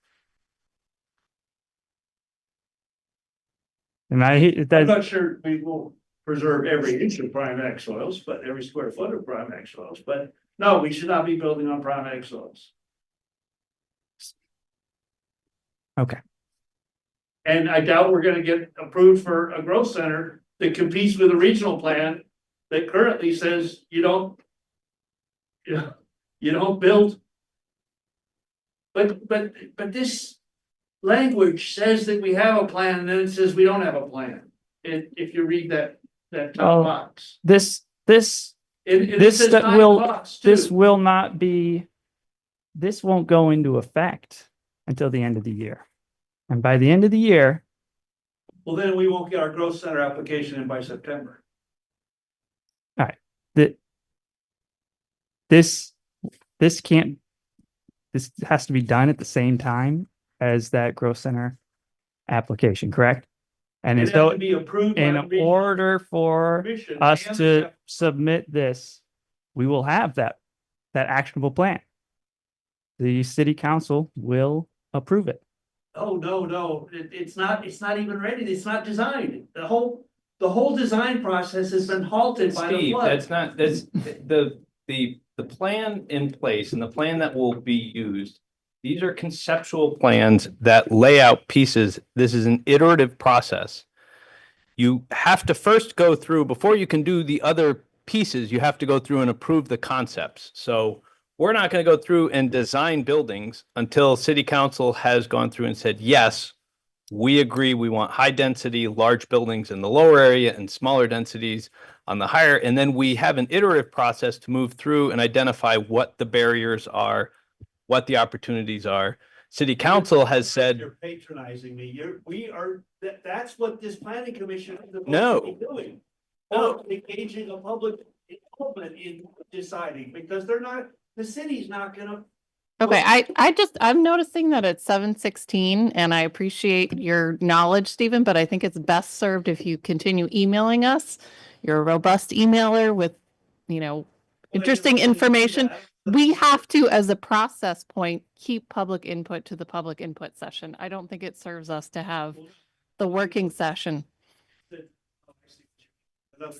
And I'm not sure we will preserve every inch of prime ag soils, but every square foot of prime ag soils. But no, we should not be building on prime ag soils. Okay. And I doubt we're gonna get approved for a growth center that competes with a regional plan that currently says you don't build. But this language says that we have a plan, and then it says we don't have a plan. If you read that top box. This won't go into effect until the end of the year. And by the end of the year, well, then we won't get our growth center application in by September. all right, this has to be done at the same time as that growth center application, correct? And It has so to be approved by in the regional order for commission us and to submit this, we will have that actionable plan. The city council will approve it. Oh, no, it's not even ready. It's not designed. The whole design process has been halted by the Steve, flood. that's the plan in place and the plan that will be used. These are conceptual plans that lay out pieces. This is an iterative process. You have to first go through, before you can do the other pieces, you have to go through and approve the concepts. So we're not going to go through and design buildings until city council has gone through and said, yes, we agree. We want high density, large buildings in the lower area and smaller densities on the higher. And then we have an iterative process to move through and identify what the barriers are, what the opportunities are. City council has said, You're patronizing me. That's what this planning commission is supposed No. to be doing. No. Engaging a public involvement in deciding, because the city's not gonna. Okay, I'm noticing that it's 7:16 and I appreciate your knowledge, Stephen, but I think it's best served if you continue emailing us. You're a robust emailer with, interesting information. We have to, as a process point, keep public input to the public input session. I don't think it serves us to have the working session.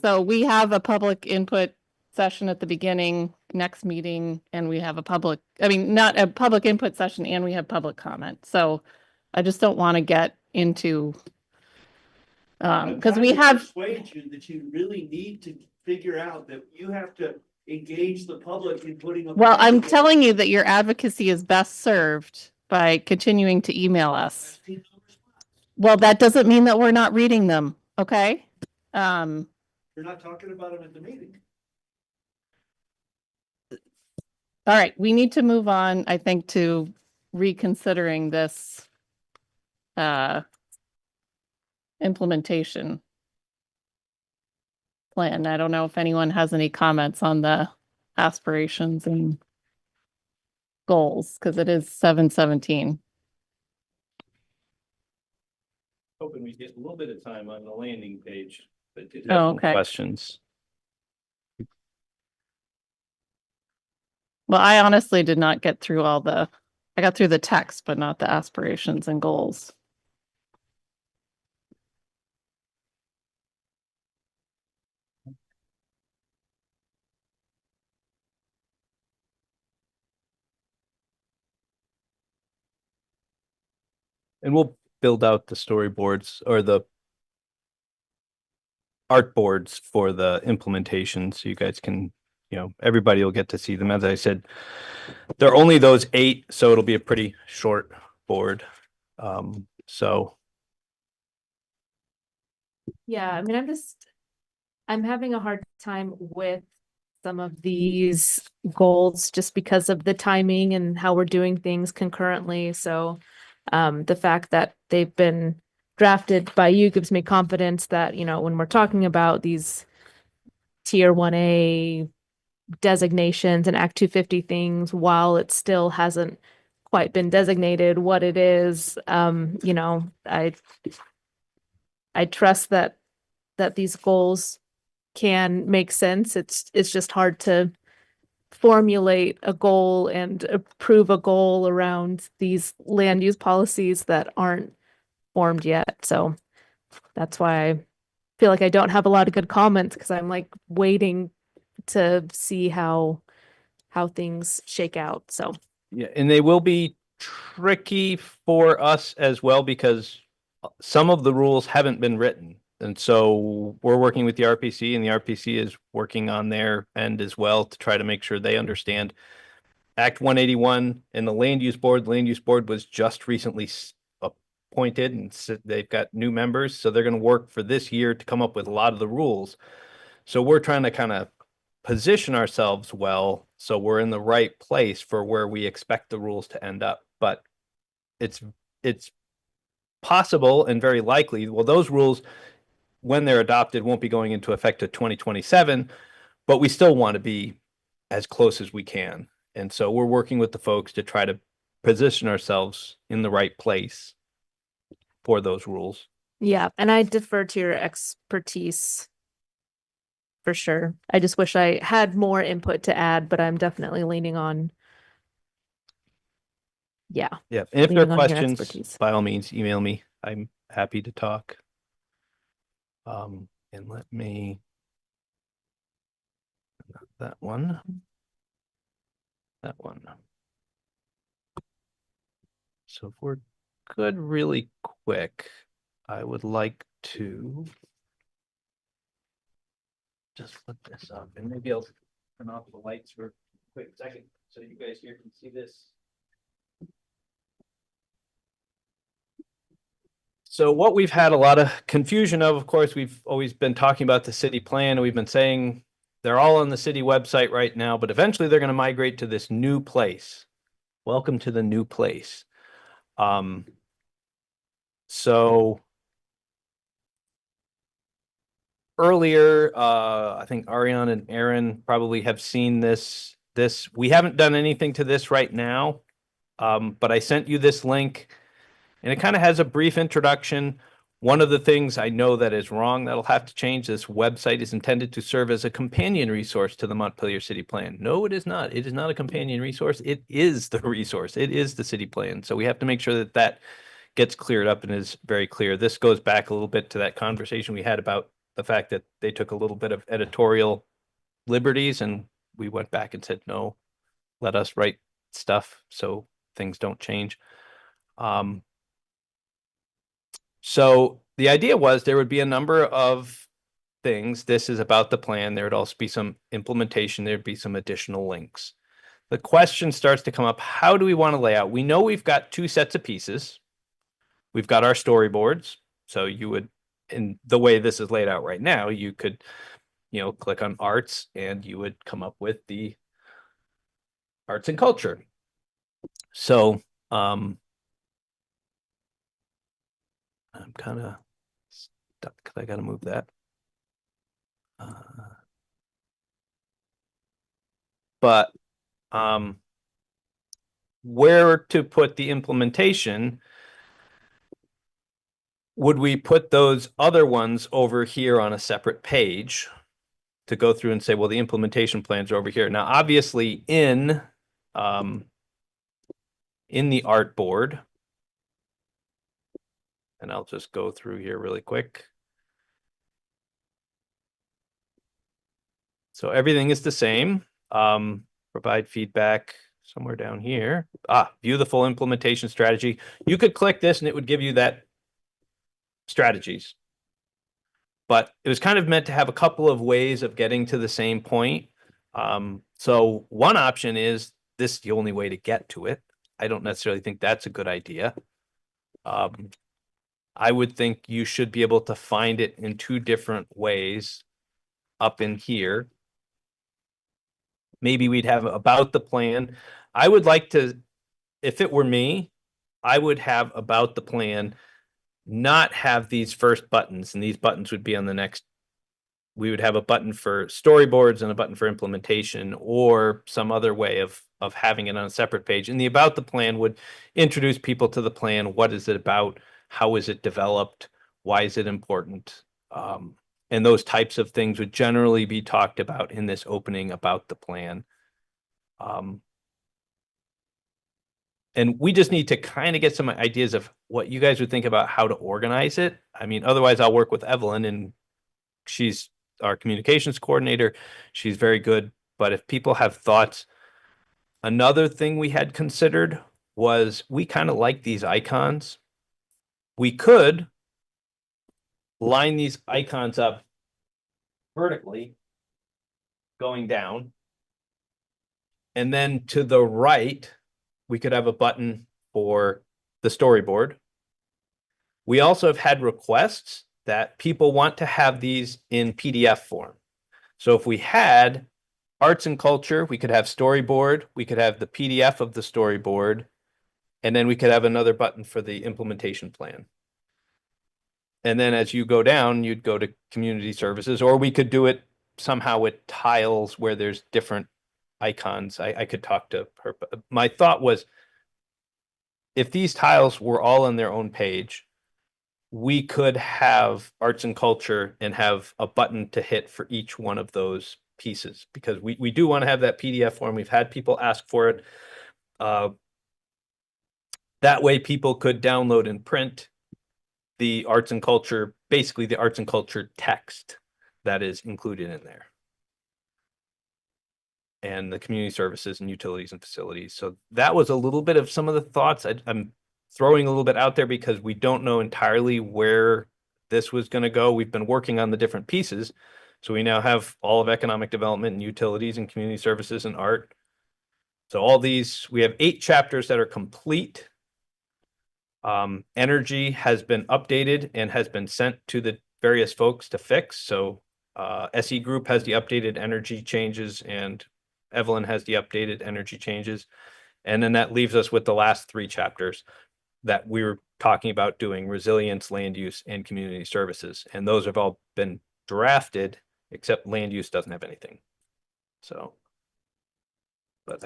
So we have a public input session at the beginning, next meeting, and we have not a public input session, and we have public comment. So I just don't want to get into Because we have, Persuade you that you really need to figure out that you have to engage the public in putting up. well, I'm telling you that your advocacy is best served by continuing to email us. Well, that doesn't mean that we're not reading them, okay? You're not talking about them at the meeting. All right, we need to move on, I think, to reconsidering this implementation plan. I don't know if anyone has any comments on the aspirations and goals, because it is 7:17. Hoping we get a little bit of time on the landing page, but did Oh, have some okay. questions. Well, I honestly did not get through I got through the text, but not the aspirations and goals. And we'll build out the storyboards or the art boards for the implementation so you guys can, everybody will get to see them. As I said, there are only those 8, so it'll be a pretty short board. So Yeah, I mean, I'm having a hard time with some of these goals just because of the timing and how we're doing things concurrently. So the fact that they've been drafted by you gives me confidence that, when we're talking about these tier 1A designations and Act 250 things, while it still hasn't quite been designated what it is, I trust that these goals can make sense. It's just hard to formulate a goal and approve a goal around these land use policies that aren't formed yet. So that's why I feel like I don't have a lot of good comments, because I'm like waiting to see how things shake out. So yeah, and they will be tricky for us as well because some of the rules haven't been written. And so we're working with the RPC, and the RPC is working on their end as well to try to make sure they understand Act 181 and the Land Use Board. The Land Use Board was just recently appointed, and they've got new members. So they're going to work for this year to come up with a lot of the rules. So we're trying to kind of position ourselves well so we're in the right place for where we expect the rules to end up. But it's possible and very likely, well, those rules, when they're adopted, won't be going into effect at 2027, but we still want to be as close as we can. And so we're working with the folks to try to position ourselves in the right place for those rules. yeah, and I defer to your expertise for sure. I just wish I had more input to add, but I'm definitely leaning on, yeah. Yeah. And if there are Leaning on your questions, expertise. by all means, email me. I'm happy to talk. And let me, that one. So if we're good really quick, I would like to just flip this up, and maybe I'll turn off the lights for a quick second so you guys here can see this. So what we've had a lot of confusion of course, we've always been talking about the city plan, and we've been saying they're all on the city website right now, but eventually they're going to migrate to this new place. Welcome to the new place. So earlier, I think Ariane and Aaron probably have seen this. We haven't done anything to this right now, but I sent you this link, and it kind of has a brief introduction. One of the things I know that is wrong that'll have to change, this website is intended to serve as a companion resource to the Montpelier City Plan. No, it is not. It is not a companion resource. It is the resource. It is the city plan. So we have to make sure that that gets cleared up and is very clear. This goes back a little bit to that conversation we had about the fact that they took a little bit of editorial liberties, and we went back and said, no, let us write stuff so things don't change. So the idea was there would be a number of things. This is about the plan. There would also be some implementation. There'd be some additional links. The question starts to come up, how do we want to lay out? We know we've got two sets of pieces. We've got our storyboards. So you would, in the way this is laid out right now, you could, click on arts and you would come up with the arts and culture. So I'm kind of stuck because I got to move that. But where to put the implementation? Would we put those other ones over here on a separate page to go through and say, well, the implementation plans are over here. Now, obviously in the art board, and I'll just go through here really quick. So everything is the same. Provide feedback somewhere down here. View the full implementation strategy. You could click this and it would give you that strategies. But it was kind of meant to have a couple of ways of getting to the same point. So one option is this is the only way to get to it. I don't necessarily think that's a good idea. I would think you should be able to find it in two different ways up in here. Maybe we'd have about the plan. I would like to, if it were me, I would have about the plan, not have these first buttons, and these buttons would be on the next. We would have a button for storyboards and a button for implementation, or some other way of having it on a separate page. And the about the plan would introduce people to the plan. What is it about? How is it developed? Why is it important? And those types of things would generally be talked about in this opening about the plan. And we just need to kind of get some ideas of what you guys would think about how to organize it. I mean, otherwise I'll work with Evelyn, and she's our communications coordinator. She's very good. But if people have thoughts, another thing we had considered was we kind of like these icons. We could line these icons up vertically going down. And then to the right, we could have a button for the storyboard. We also have had requests that people want to have these in PDF form. So if we had arts and culture, we could have storyboard, we could have the PDF of the storyboard, and then we could have another button for the implementation plan. And then as you go down, you'd go to community services, or we could do it somehow with tiles where there's different icons. I could talk to her. My thought was, if these tiles were all on their own page, we could have arts and culture and have a button to hit for each one of those pieces, because we do want to have that PDF form. We've had people ask for it. That way people could download and print the arts and culture, basically the arts and culture text that is included in there. And the community services and utilities and facilities. So that was a little bit of some of the thoughts. I'm throwing a little bit out there because we don't know entirely where this was going to go. We've been working on the different pieces. So we now have all of economic development and utilities and community services and art. So all these, we have 8 chapters that are complete. Energy has been updated and has been sent to the various folks to fix. So SE Group has the updated energy changes, and Evelyn has the updated energy changes. And then that leaves us with the last 3 chapters that we were talking about doing: resilience, land use, and community services. And those have all been drafted, except land use doesn't have anything. So, but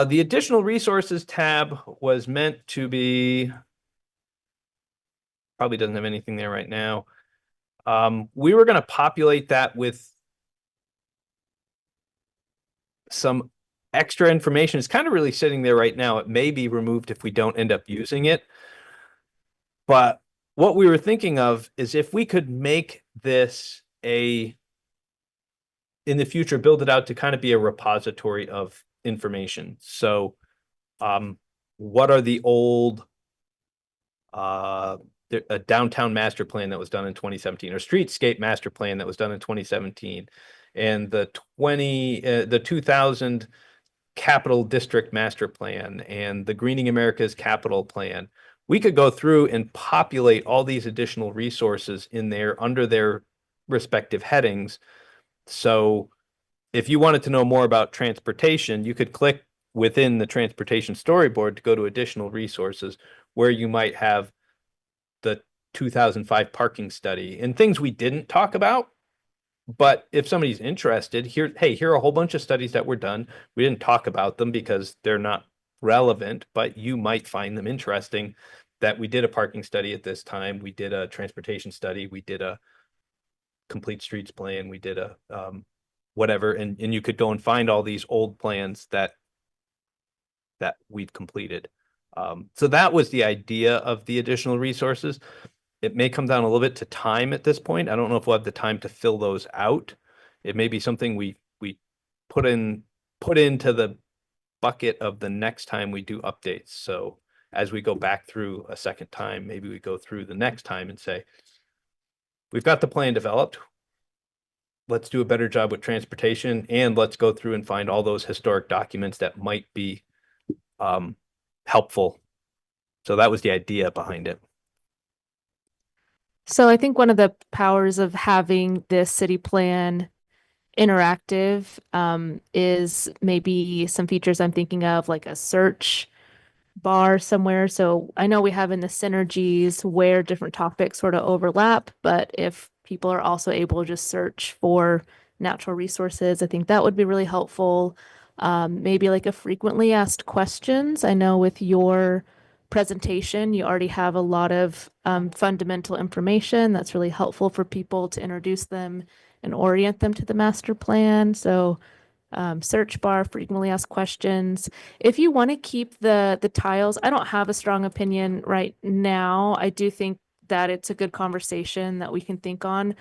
the additional resources tab was meant to be, probably doesn't have anything there right now. We were going to populate that with some extra information. It's kind of really sitting there right now. It may be removed if we don't end up using it. But what we were thinking of is if we could make this in the future, build it out to kind of be a repository of information. So what are the old a downtown master plan that was done in 2017, or streetscape master plan that was done in 2017, and the 2000 capital district master plan and the Greening America's capital plan. We could go through and populate all these additional resources in there under their respective headings. So if you wanted to know more about transportation, you could click within the transportation storyboard to go to additional resources where you might have the 2005 parking study and things we didn't talk about. But if somebody's interested, here are a whole bunch of studies that were done. We didn't talk about them because they're not relevant, but you might find them interesting. That we did a parking study at this time. We did a transportation study. We did a complete streets plan. We did a whatever, and you could go and find all these old plans that we've completed. So that was the idea of the additional resources. It may come down a little bit to time at this point. I don't know if we'll have the time to fill those out. It may be something we put into the bucket of the next time we do updates. So as we go back through a second time, maybe we go through the next time and say, we've got the plan developed. Let's do a better job with transportation, and let's go through and find all those historic documents that might be helpful. So that was the idea behind it. So I think one of the powers of having this city plan interactive is maybe some features I'm thinking of, like a search bar somewhere. So I know we have in the synergies where different topics sort of overlap, but if people are also able to just search for natural resources, I think that would be really helpful. Maybe like a frequently asked questions. I know with your presentation, you already have a lot of fundamental information that's really helpful for people to introduce them and orient them to the master plan. So search bar, frequently asked questions. If you want to keep the tiles, I don't have a strong opinion right now. I do think that it's a good conversation that we can think on.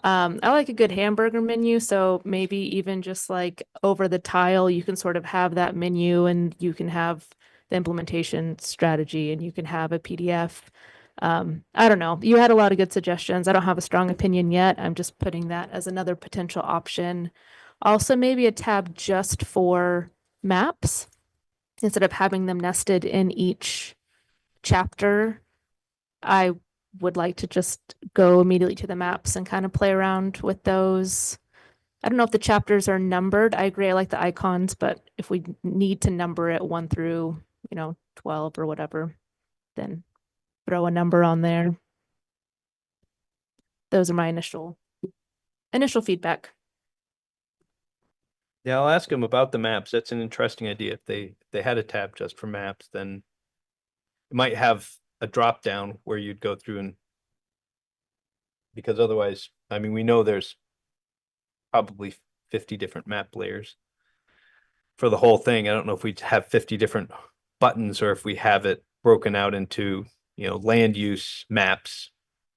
I like a good hamburger menu, so maybe even just like over the tile, you can sort of have that menu and you can have the implementation strategy and you can have a PDF. I don't know. You had a lot of good suggestions. I don't have a strong opinion yet. I'm just putting that as another potential option. Also, maybe a tab just for maps instead of having them nested in each chapter. I would like to just go immediately to the maps and kind of play around with those. I don't know if the chapters are numbered. I agree. I like the icons, but if we need to number it 1 through, 12 or whatever, then throw a number on there. Those are my initial feedback. Yeah, I'll ask them about the maps. That's an interesting idea. If they had a tab just for maps, then it might have a drop down where you'd go through and, because otherwise, I mean, we know there's probably 50 different map layers for the whole thing. I don't know if we have 50 different buttons or if we have it broken out into, land use maps,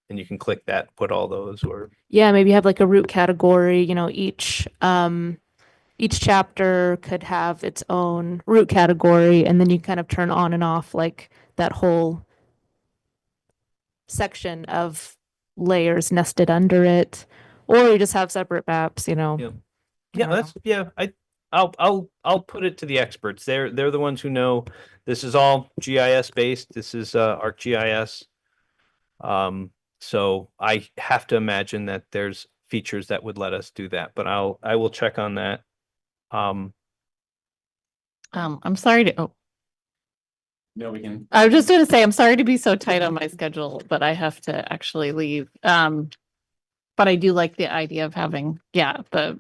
and you can click that, put all those, or Yeah, maybe have like a root category, each chapter could have its own root category, and then you kind of turn on and off like that whole section of layers nested under it, or you just have separate maps, Yeah. Yeah, that's I'll put it to the experts. They're the ones who know. This is all GIS based. This is ArcGIS. So I have to imagine that there's features that would let us do that, but I will check on that. I'm sorry to, No, we can. I was just going to say, I'm sorry to be so tight on my schedule, but I have to actually leave. But I do like the idea of having, the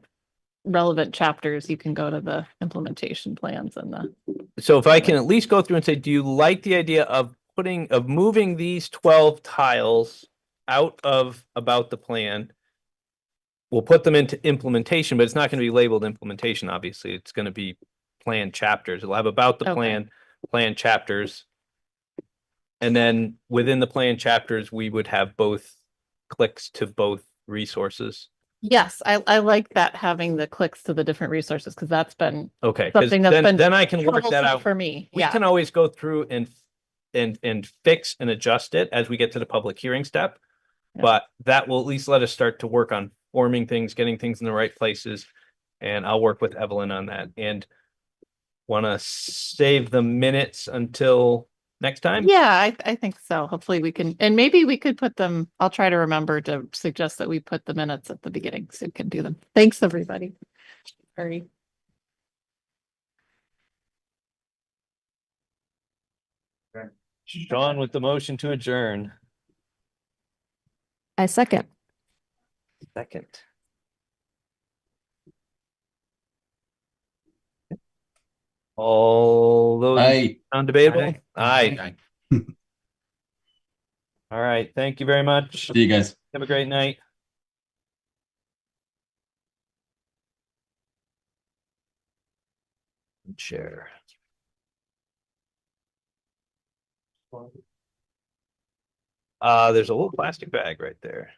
relevant chapters. You can go to the implementation plans and So if I can at least go through and say, do you like the idea of moving these 12 tiles out of about the plan? We'll put them into implementation, but it's not going to be labeled implementation. Obviously, it's going to be plan chapters. It'll have about the Okay. plan chapters. And then within the plan chapters, we would have both clicks to both resources. Yes, I like that, having the clicks to the different resources, because that's been Okay, because something that's been then I can work that troublesome out. for me. We Yeah. can always go through and and fix and adjust it as we get to the public hearing step. Yeah. But that will at least let us start to work on forming things, getting things in the right places. And I'll work with Evelyn on that, and want to save the minutes until next time. Yeah, I think so. Hopefully we can, and maybe we could put them, I'll try to remember to suggest that we put the minutes at the beginning so we can do them. Thanks, everybody. Sorry. Sean with the motion to adjourn. I second. Second. All those Aye. undebatable? Aye. Aye. All right. Thank you very much. See you guys. Have a great night. Share. There's a little plastic bag right there.